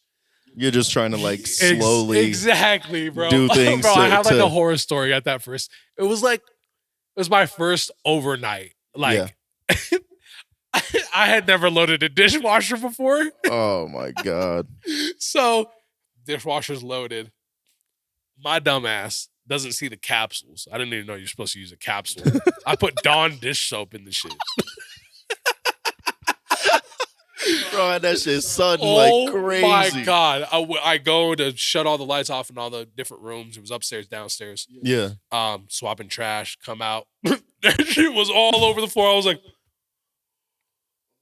You're just trying to like slowly exactly, bro. do things. Bro, I have like a horror story at that first. It was my first overnight. Like I had never loaded a dishwasher before. Oh my God. So dishwasher's loaded. My dumb ass doesn't see the capsules. I didn't even know you're supposed to use a capsule. I put Dawn dish soap in the shit. Bro, that shit's sudden like crazy. Oh my God. I go to shut all the lights off in all the different rooms. It was upstairs, downstairs. Yeah. Swapping trash, come out. That shit was all over the floor. I was like,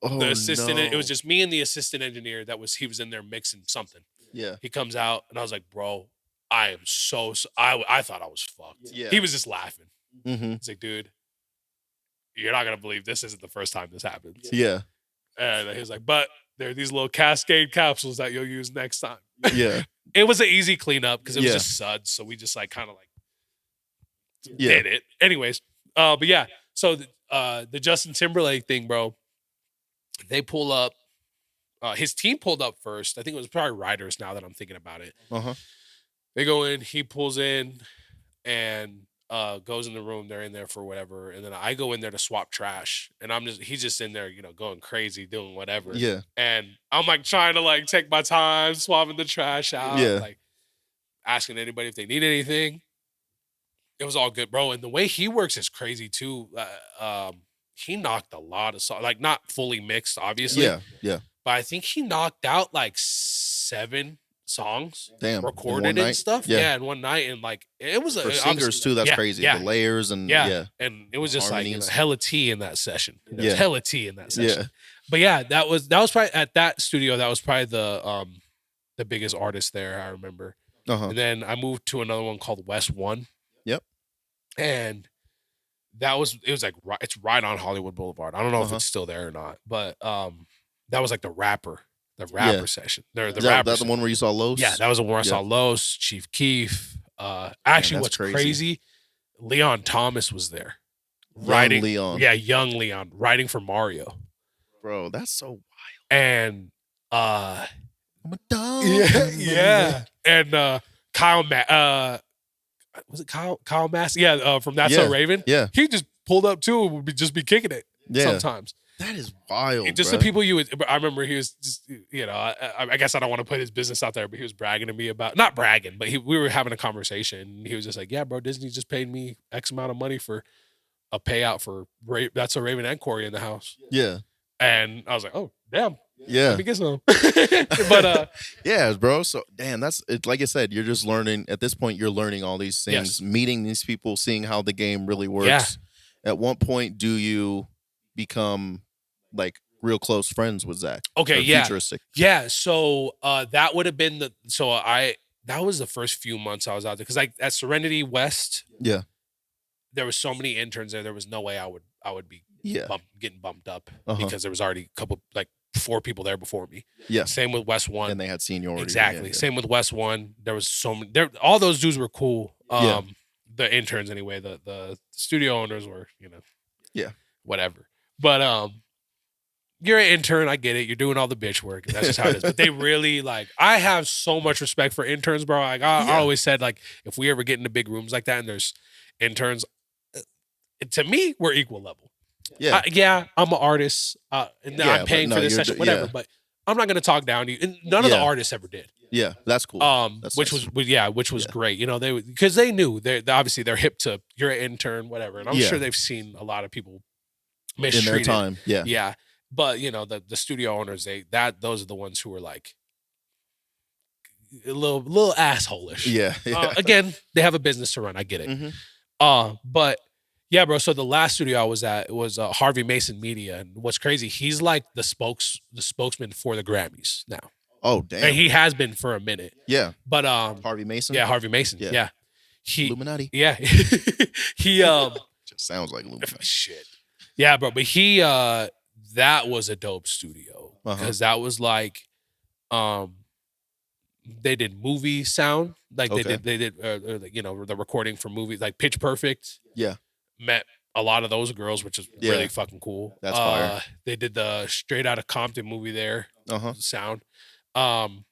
the assistant, it was just me and the assistant engineer he was in there mixing something. Yeah. He comes out and I was like, bro, I am I thought I was fucked. Yeah. He was just laughing. Mm-hmm. He's like, dude, you're not going to believe this isn't the first time this happens. Yeah. And he was like, but there are these little Cascade capsules that you'll use next time. Yeah. It was an easy cleanup because it was just suds. So we just like kind of like did it. Anyways, but yeah. So the Justin Timberlake thing, bro, they pull up. His team pulled up first. I think it was probably Riders now that I'm thinking about it. Uh-huh. They go in, he pulls in and goes in the room. They're in there for whatever. And then I go in there to swap trash. And he's just in there, going crazy, doing whatever. Yeah. And I'm like trying to like take my time, swapping the trash out, like asking anybody if they need anything. It was all good, bro. And the way he works is crazy too. He knocked a lot of songs, like not fully mixed, obviously. Yeah. Yeah. But I think he knocked out like 7 songs recorded and stuff. Yeah, in one night. And like it was for singers too, that's crazy. The layers and and it was just harmonies. like hella tea in that session. There was hella tea in that session. Yeah. But yeah, that was probably at that studio, that was probably the biggest artist there, I remember. Uh-huh. And then I moved to another one called West One. Yep. And it was like it's right on Hollywood Boulevard. I don't know if it's still there or not, but that was like the rapper session. That's the one where you saw Los? Yeah, that was the one where I saw Los, Chief Keef. Actually, what's crazy, Leon Thomas was there. Writing Leon. Yeah, young Leon, writing for Mario. Bro, that's so wild. And I'm a dog. Yeah. And Kyle was it Kyle Mass? Yeah, from That's So Raven. Yeah. He just pulled up too and would just be kicking it sometimes. That is wild. Just bro. the people I remember he was just, I guess I don't want to put his business out there, but he was bragging to me about, not bragging, but we were having a conversation. And he was just like, yeah, bro, Disney just paid me X amount of money for a payout for That's So Raven and Corey in the house. Yeah. And I was like, oh, damn. Yeah. Let me get some. But yeah, bro. So damn, that's it. Like I said, you're just learning at this point. You're learning all these things, meeting these people, seeing how the game really works. Yeah. At what point do you become like real close friends with Zach? Okay, Futuristic. Yeah. So that would have been that was the first few months I was out there because like at Serenity West, there was so many interns there. There was no way I would be getting bumped up because there was already a couple, like 4 people there before me. Yeah. Same with West One. And they had seniority. Exactly. Yeah. Same with West One. There was so many. All those dudes were cool. The interns anyway. The studio owners were, whatever. But you're an intern. I get it. You're doing all the bitch work. That's just how it is. But they really I have so much respect for interns, bro. Like I always said, like if we ever get into big rooms like that and there's interns, to me, we're equal level. Yeah. I'm an artist. And I'm paying for this session, whatever. But I'm not going to talk down to you. And none of the artists ever did. Yeah, that's cool. That's which nice. was great. You know, because they knew obviously they're hip to you're an intern, whatever. And I'm sure they've seen a lot of people mistreated in their time. Yeah. Yeah. But you know, the studio owners, those are the ones who are like a little asshole-ish. Yeah. Again, they have a business to run. I get it. Mm-hmm. But yeah, bro. So the last studio I was at was Harvey Mason Media, and what's crazy, he's like the spokesman for the Grammys now. Oh damn! And he has been for a minute. Yeah. But Harvey Mason. Yeah, Harvey Mason. Yeah. He Illuminati. Yeah. He just sounds like Illuminati. Shit. Yeah, bro. But he that was a dope studio because that was like they did movie sound, like they did you know, the recording for movies like Pitch Perfect. Yeah. Met a lot of those girls, which is really fucking cool. That's fire. They did the Straight Outta Compton movie there. Sound. Young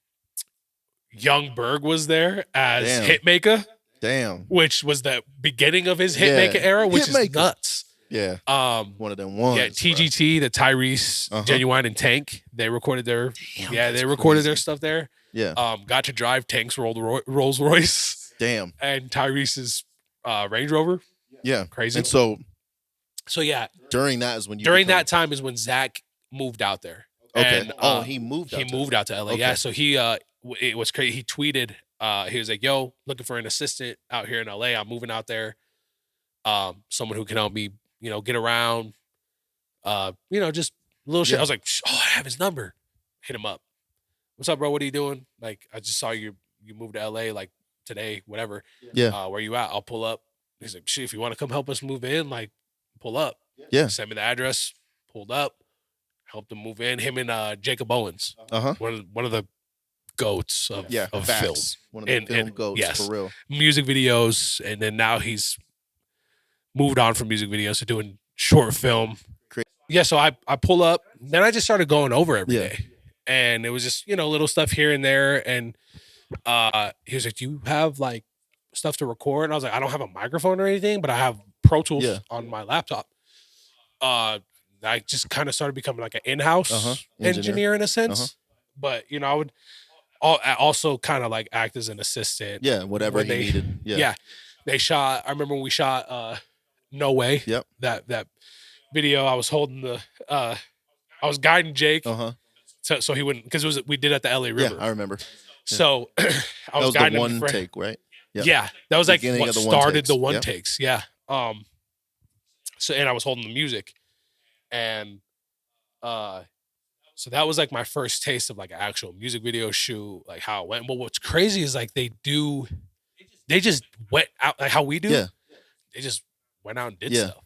Berg was there as Hitmaker. Damn. Which was the beginning of his Hitmaker era, which is nuts. Yeah. One of them ones. Yeah, TGT, the Tyrese, Genuine, and Tank. They recorded their their stuff there. Yeah. Got to drive Tank's Rolls Royce. Damn. And Tyrese's Range Rover. Yeah. Crazy. And so yeah. During that is when you that time is when Zach moved out there. Okay. And, he moved out to LA. Okay. Yeah. So it was crazy. He tweeted, he was like, yo, looking for an assistant out here in LA. I'm moving out there. Someone who can help me, you know, get around, you know, just little shit. I was like, oh, I have his number. Hit him up. What's up, bro? What are you doing? Like, I just saw you moved to LA like today, whatever. Yeah. Where you at? I'll pull up. He's like, shit, if you want to come help us move in, like, pull up. Yeah. Send me the address. Pulled up. Helped him move in. Him and Jacob Owens. One of the goats of film. One of the film goats, for real. Music videos, and then now he's moved on from music videos to doing short film. Yeah, so I pull up. Then I just started going over every day. And it was just, you know, little stuff here and there. And he was like, do you have like stuff to record? And I was like, I don't have a microphone or anything, but I have Pro Tools on my laptop. I just kind of started becoming like an in-house engineer in a sense. But, you know, I would also kind of like act as an assistant. Yeah, whatever he needed. Yeah. They shot, I remember when we shot No Way. Yep. That video, I was holding I was guiding Jake. So he wouldn't, because we did at the LA River. Yeah, I remember. So I was guiding the him. one take, right? Yep. Yeah. That was like what started the one takes. Yeah. So, and I was holding the music. And so that was like my first taste of like an actual music video shoot, like how it went. But what's crazy is like they just went out like how we do. Yeah. They just went out and did stuff.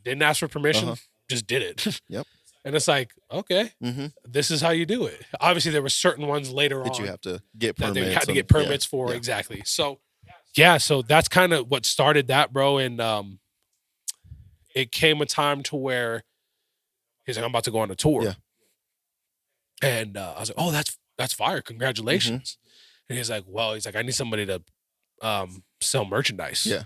Didn't ask for permission, just did it. Yep. And it's like, okay, this is how you do it. Obviously, there were certain ones later on that you have to get permits. That they had to get permits for, exactly. So, yeah, so that's kind of what started that, bro. And it came a time to where he's like, I'm about to go on a tour. Yeah. And I was like, oh, that's fire. Congratulations. And he's like, well, I need somebody to sell merchandise. Yeah.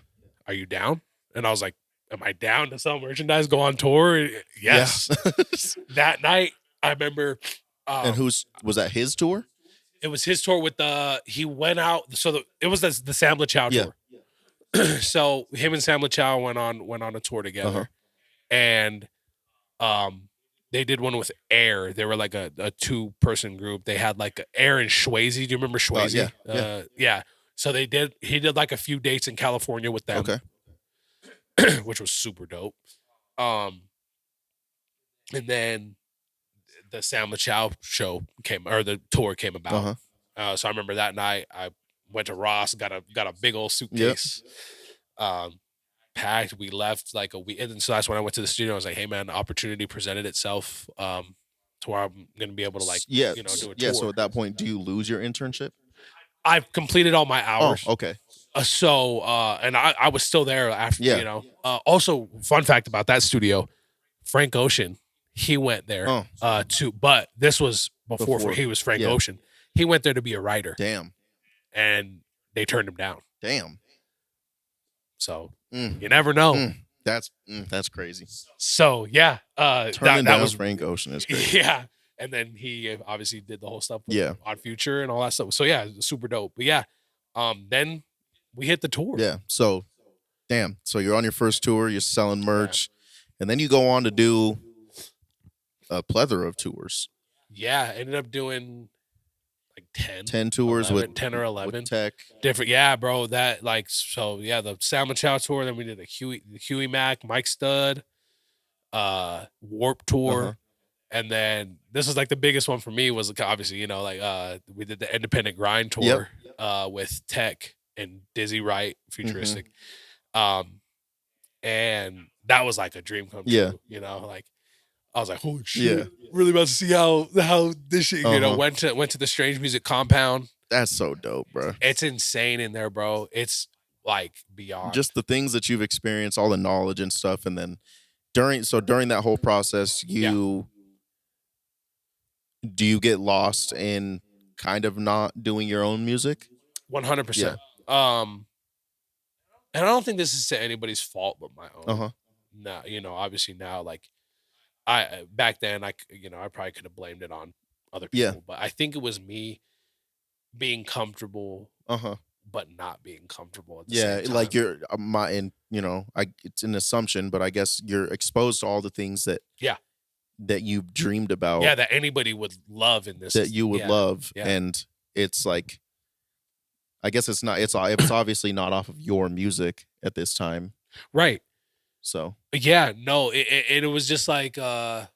Are you down? And I was like, am I down to sell merchandise, go on tour? Yes. That night, I remember. And was that his tour? It was his tour with he went out. So it was the Sam LaChow tour. So him and Sam LaChow went on a tour together. And they did one with Air. They were like a 2-person group. They had like Air and Swayze. Do you remember Swayze? Yeah. So he did like a few dates in California with them. Okay. Which was super dope. And then the Sam LaChow the tour came about. So I remember that night I went to Ross, got a big old suitcase, packed. We left like a week, and so that's when I went to the studio. I was like, "Hey man, the opportunity presented itself to where I'm going to be able to like, do a tour." Yeah. So at that point, do you lose your internship? I've completed all my hours. Oh, okay. And I was still there after, you know. Also, fun fact about that studio, Frank Ocean, he went there but this was before he was Frank Ocean. He went there to be a writer. Damn. And they turned him down. Damn. So you never know. That's crazy. So yeah, turning down Frank Ocean is crazy. Yeah. And then he obviously did the whole stuff with, on Future and all that stuff. So yeah, super dope. But yeah, then we hit the tour. Yeah. So, damn. So you're on your first tour. You're selling merch, and then you go on to do a plethora of tours. Yeah, ended up doing like 10 tours 11, with 10 or 11 with Tech. different. Yeah, bro. That like so. Yeah, the Salmon Chow tour. Then we did the Huey Mac, Mike Stud, Warp tour. And then this was like the biggest one for me was obviously, you know, like we did the Independent Grind tour with Tech and Dizzy Wright, Futuristic. And that was like a dream come true, you know, like I was like, holy shit, really about to see how this shit, you know, went to the Strange Music compound. That's so dope, bro. It's insane in there, bro. It's like beyond. Just the things that you've experienced, all the knowledge and stuff. And then during that whole process, do you get lost in kind of not doing your own music? 100%. And I don't think this is to anybody's fault but my own. Now, you know, obviously now, like back then, I probably could have blamed it on other people, but I think it was me being comfortable, but not being comfortable at the same time. Like you're it's an assumption, but I guess you're exposed to all the things that that you've dreamed about. Yeah, that anybody would love in this. That you would love. Yeah. And it's like, I guess it's obviously not off of your music at this time. Right. So. Yeah, no, it was just like, I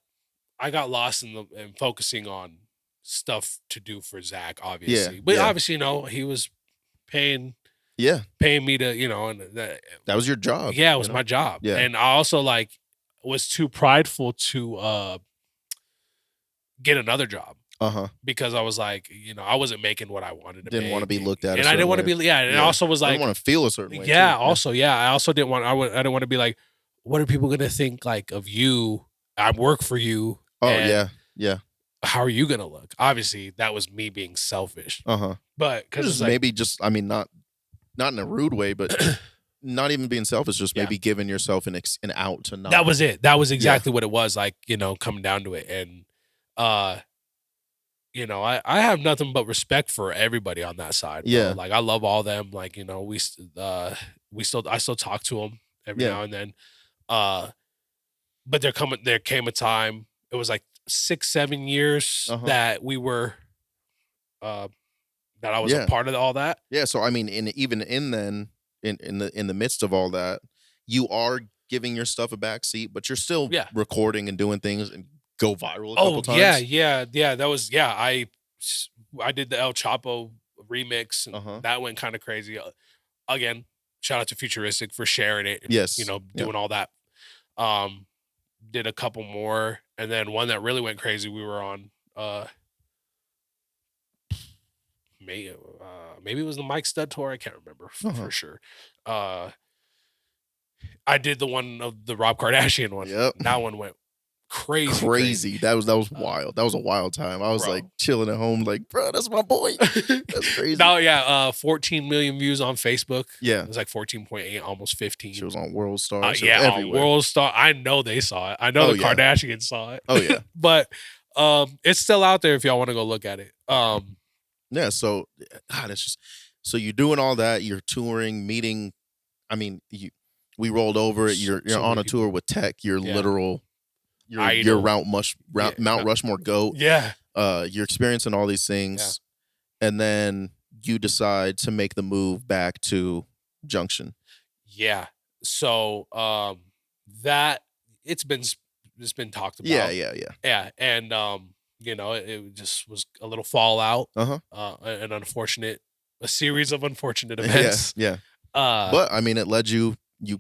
got lost in focusing on stuff to do for Zach, obviously. Yeah. But obviously, you know, he was paying me to, you know, and that was your job. Yeah, it was my job. Yeah. And I also like was too prideful to get another job. Because I was like, you know, I wasn't making what I wanted to. Didn't want to be looked at, and I didn't want to be. And I also was like, I didn't want to feel a certain way. Yeah. Too. Also, I also didn't want. I didn't want to be like, what are people gonna think like of you? I work for you. Oh yeah. How are you gonna look? Obviously, that was me being selfish. But because like, maybe just, I mean, not in a rude way, but. Not even being selfish, just maybe giving yourself an out to not. That was it. That was exactly what it was. Like, you know, coming down to it, and you know, I have nothing but respect for everybody on that side. Bro. Yeah, like I love all them. Like, you know, I still talk to them every now and then. But there came a time. It was like 6-7 years that we were that I was a part of all that. Yeah. So I mean, in the midst of all that, you are giving your stuff a backseat, but you're still recording and doing things and go viral a couple times. Yeah. That was I did the El Chapo remix, and that went kind of crazy. Again, shout out to Futuristic for sharing it. And, you know, doing all that. Did a couple more, and then one that really went crazy. We were on. Maybe it was the Mike Stud tour. I can't remember for sure. I did the one of the Rob Kardashian one. Yep. That one went crazy. That was wild. That was a wild time. I was like chilling at home, like, bro, that's my boy. That's crazy. No, 14 million views on Facebook. Yeah, it was like 14.8, almost 15. She was on World Star. On World Star. I know they saw it. I know the Kardashians saw it. Oh yeah, but it's still out there if y'all want to go look at it. Yeah, so it's just so you're doing all that, you're touring, meeting. I mean, we rolled over it. You're on a tour with Tech. You're literal. You're Mount Rushmore GOAT. Yeah. You're experiencing all these things, and then you decide to make the move back to Junction. Yeah. So that it's been talked about. Yeah, and you know, it just was a little fallout, a series of unfortunate events. But I mean, it led you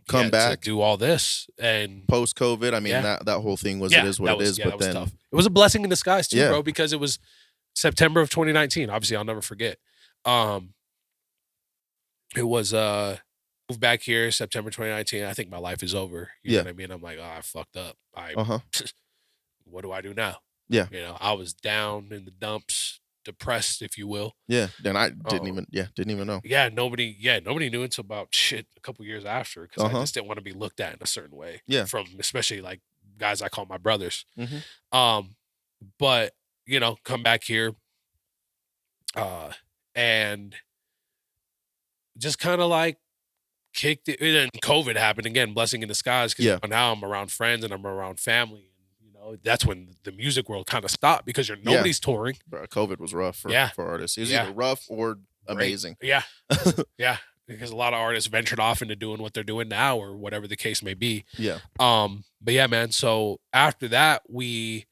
come back to do all this, and post COVID. I mean, that whole thing was it is what it is. But then tough. It was a blessing in disguise too, bro, because it was September of 2019. Obviously, I'll never forget. It was moved back here September 2019. I think my life is over. You know what I mean? I'm like, I fucked up. What do I do now? Yeah. You know, I was down in the dumps, depressed, if you will. Yeah. Then I didn't even know. Yeah. Nobody knew until about a couple years after, because I just didn't want to be looked at in a certain way. Yeah. From especially like guys I call my brothers. But come back here, and just kind of like kicked it. And then COVID happened again, blessing in disguise, because now I'm around friends and I'm around family. And that's when the music world kind of stopped, because nobody's touring. Bro, COVID was rough for artists. It was either rough or amazing. Yeah. Yeah. Because a lot of artists ventured off into doing what they're doing now, or whatever the case may be. Yeah. But yeah, man. So after that, we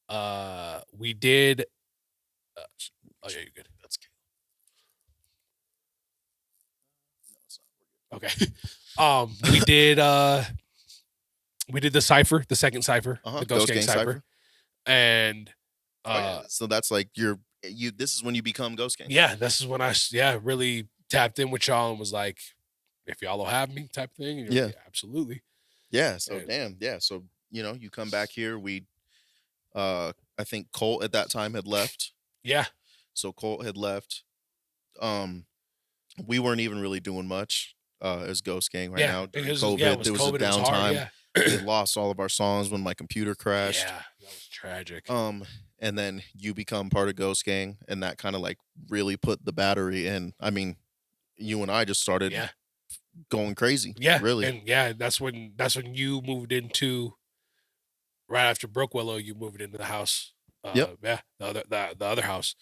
did. Oh yeah, you're good. That's okay. We did the cipher, the second cipher, the Ghost Gang cipher, and so that's like you. This is when you become Ghost Gang. Yeah, this is when I really tapped in with y'all and was like, if y'all will have me, type thing. And like, absolutely. Yeah. So So you come back here. We, I think Colt at that time had left. Yeah. So Colt had left. We weren't even really doing much as Ghost Gang now. During COVID, there was a downtime. We lost all of our songs when my computer crashed. Yeah, that was tragic. And then you become part of Ghost Gang, and that kind of like really put the battery in. I mean, you and I just started going crazy. Yeah, really. And that's when you moved into, right after Brookwillow, you moved into the house. Yeah, the other house.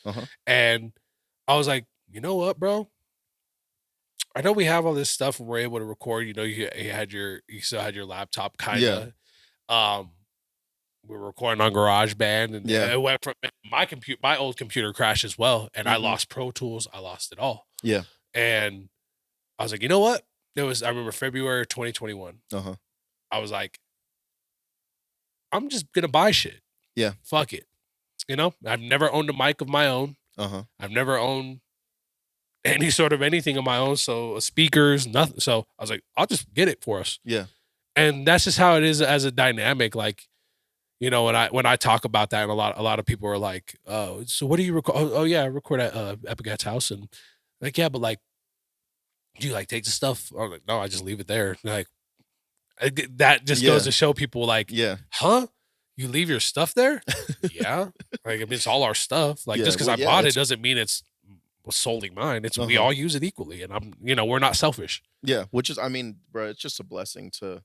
And I was like, you know what, bro? I know we have all this stuff and we're able to record. You still had your laptop, kind of. We were recording on GarageBand, and it went from my old computer crashed as well, and I lost Pro Tools. I lost it all. Yeah. And I was like, you know what? I remember February 2021. I was like, I'm just gonna buy shit. Yeah. Fuck it. I've never owned a mic of my own. I've never owned any sort of anything of my own. So speakers, nothing. So I was like, I'll just get it for us. Yeah. And that's just how it is as a dynamic. Like, when I talk about that, and a lot of people are like, oh, so what do you record? Oh yeah, I record at Epigat's house. And like, yeah, but like, do you like take the stuff? I'm like, no, I just leave it there. And like, that just goes to show people like, huh? You leave your stuff there? Yeah. Like, I mean, it's all our stuff. Like, just because I bought it doesn't mean it's solely mine. It's we all use it equally, and we're not selfish. Yeah, which is, I mean, bro, it's just a blessing to,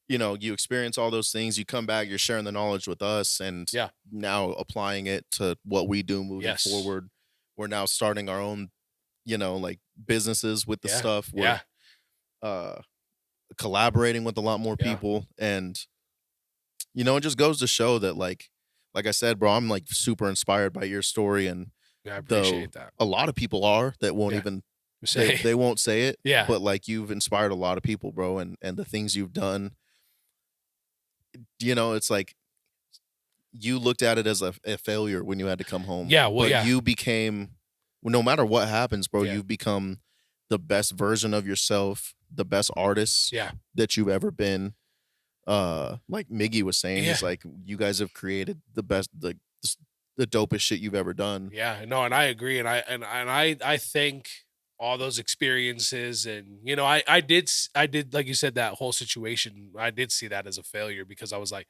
you experience all those things. You come back, you're sharing the knowledge with us, and now applying it to what we do moving forward. We're now starting our own, like businesses with the stuff. We're collaborating with a lot more people, and it just goes to show that, like I said, bro, I'm like super inspired by your story, and I appreciate that. A lot of people are that won't even say they won't say it. Yeah. But like, you've inspired a lot of people, bro, and the things you've done. It's like you looked at it as a failure when you had to come home. Yeah, well, but you became, no matter what happens, bro, you've become the best version of yourself, the best artist that you've ever been. Like Miggy was saying, it's like you guys have created the best, the dopest shit you've ever done. Yeah, no, and I agree, and I think all those experiences, and I did like you said, that whole situation, I did see that as a failure, because I was like,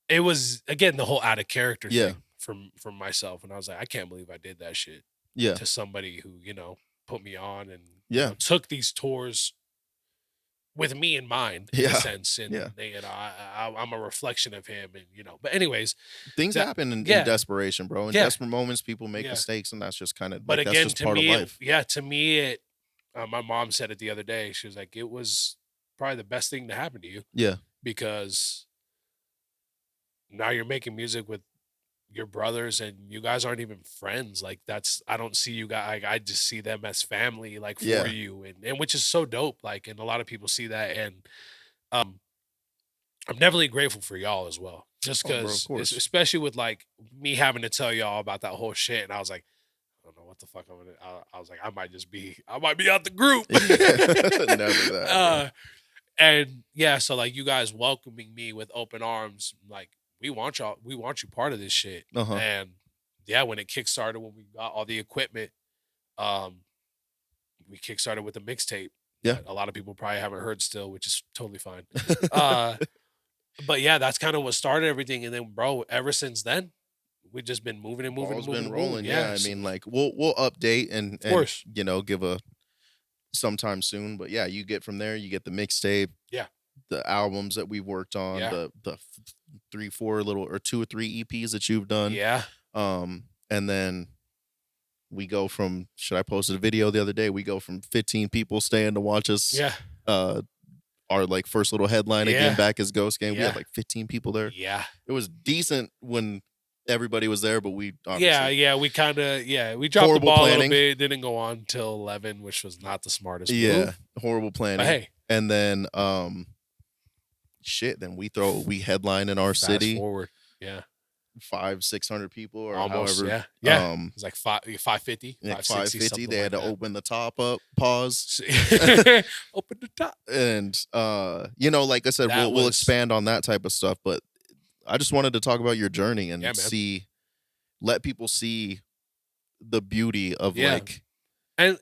it was again the whole out of character thing from myself, and I was like, I can't believe I did that shit to somebody who put me on and took these tours with me in mind, in a sense, and I'm a reflection of him, and But anyways, things happen in desperation, bro. In desperate moments, people make mistakes, and that's just kind of. But like, again, that's just to part me, of life. to me, it. My mom said it the other day. She was like, "It was probably the best thing to happen to you." Yeah, because now you're making music with your brothers, and you guys aren't even friends. Like, I don't see you guys. I just see them as family, like, for you, and which is so dope. Like, and a lot of people see that, and I'm definitely grateful for y'all as well. Just because, especially with like me having to tell y'all about that whole shit, and I was like, I don't know what the fuck I'm gonna. I was like, I might be out the group. Never that. And so like, you guys welcoming me with open arms, like, we want y'all. We want you part of this shit. And when it kickstarted, when we got all the equipment, we kickstarted with a mixtape. Yeah, a lot of people probably haven't heard still, which is totally fine. But yeah, that's kind of what started everything. And then, bro, ever since then, we've just been moving and moving, Ball's moving, been and moving. rolling. Yeah, I so, mean, like we'll update and course. you know, give a sometime soon. But yeah, you get from there, you get the mixtape, yeah, the albums that we've worked on, Yeah. the 3, 4 little or 2 or 3 EPs that you've done. yeah, And then we go from, should I posted a video the other day? We go from 15 people staying to watch us. yeah, Our like first little headline Yeah. again back as Ghost Gang. We Yeah. had like 15 people there. yeah, It was decent when everybody was there, but we obviously yeah. We kind of we dropped Horrible the ball planning. a little bit. Didn't go on till 11, which was not the smartest. yeah, move. horrible planning. But hey, And then shit, then we headline in our fast city, forward, yeah, 500-600 people or almost, however. yeah. It's like 550, Like 560, 550. something They had like to that. open the top up, pause. Open the top. And you know, like I said, That we'll was- expand on that type of stuff, but I just wanted to talk about your journey and Yeah, man. let people see the beauty of Yeah. like And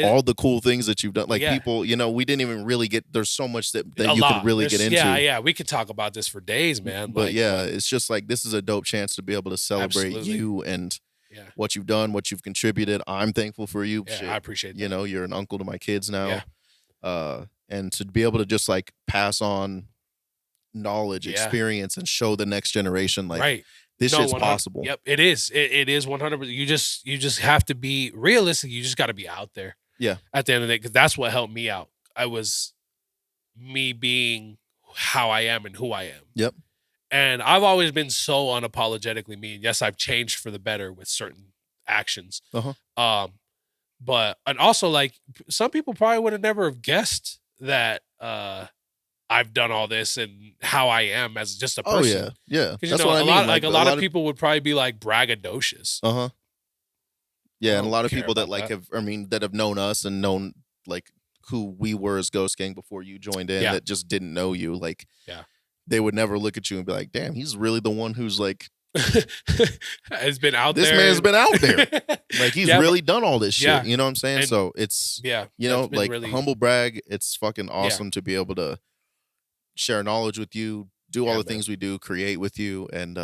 all the cool things that you've done. Like Yeah. people, you know, we didn't even really get, there's so much that a you lot. could really get There's- into. Yeah, we could talk about this for days, man. But Like, yeah, it's just like, this is a dope chance to be able to celebrate Absolutely. you and yeah, what you've done, what you've contributed. I'm thankful for you. yeah, Shit. I appreciate that. You know, you're an uncle to my kids now. Yeah. And to be able to just like pass on knowledge, Yeah. experience, and show the next generation like right. this No, shit's 100 possible. Yep, it is. It is 100%. You just have to be realistic. You just got to be out there. Yeah. At the end of the day, because that's what helped me out. I was me being how I am and who I am. Yep. And I've always been so unapologetically me. And yes, I've changed for the better with certain actions. Uh-huh. But and also like some people probably would have never have guessed that I've done all this and how I am as just a Oh person. yeah. Because That's you know, what I a mean. lot Like, a lot of people would probably be like braggadocious. Uh-huh. Yeah, I and a don't lot of care people that about like that. that have known us and known like who we were as Ghost Gang before you joined in, Yeah. that just didn't know you. Like, Yeah. they would never look at you and be like, "Damn, he's really the one who's like, Has been out this there. man's been out there. Like, he's Yeah, really done all this shit." Yeah. You know what I'm saying? And- So it's, Yeah. you know, that's been like really, humble brag. It's fucking awesome to be able to share knowledge with you, do all Yeah, the man. things we do, create with you, and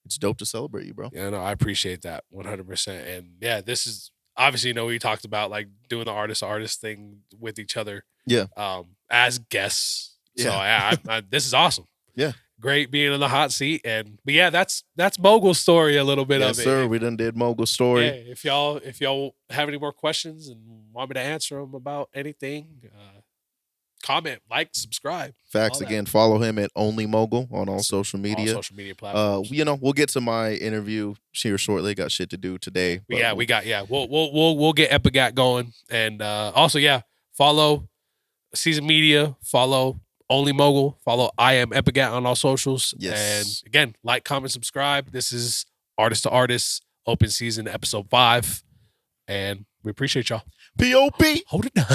it's dope to celebrate you, bro. Yeah, no, I appreciate that 100%. And yeah, this is obviously, you know, we talked about like doing the artist to artist thing with each other. Yeah. As guests. So Yeah. yeah, this is awesome. Yeah. Great being in the hot seat. But yeah, that's MoGul's story a little bit Yes, of it. sir. We done did Mogul story. Yeah, if y'all have any more questions and want me to answer them about anything, comment, like, subscribe. Facts. all that. Again, follow him at Only Mogul on all social All media. social media platforms. You know, we'll get to my interview here shortly. Got shit to do today. but We'll get Epigat going. And also, follow Season Media, follow Only Mogul, follow I Am Epigat on all socials. Yes. And again, like, comment, subscribe. This is Artist to Artist, open season, episode 5. And we appreciate y'all. POP. Hold it down.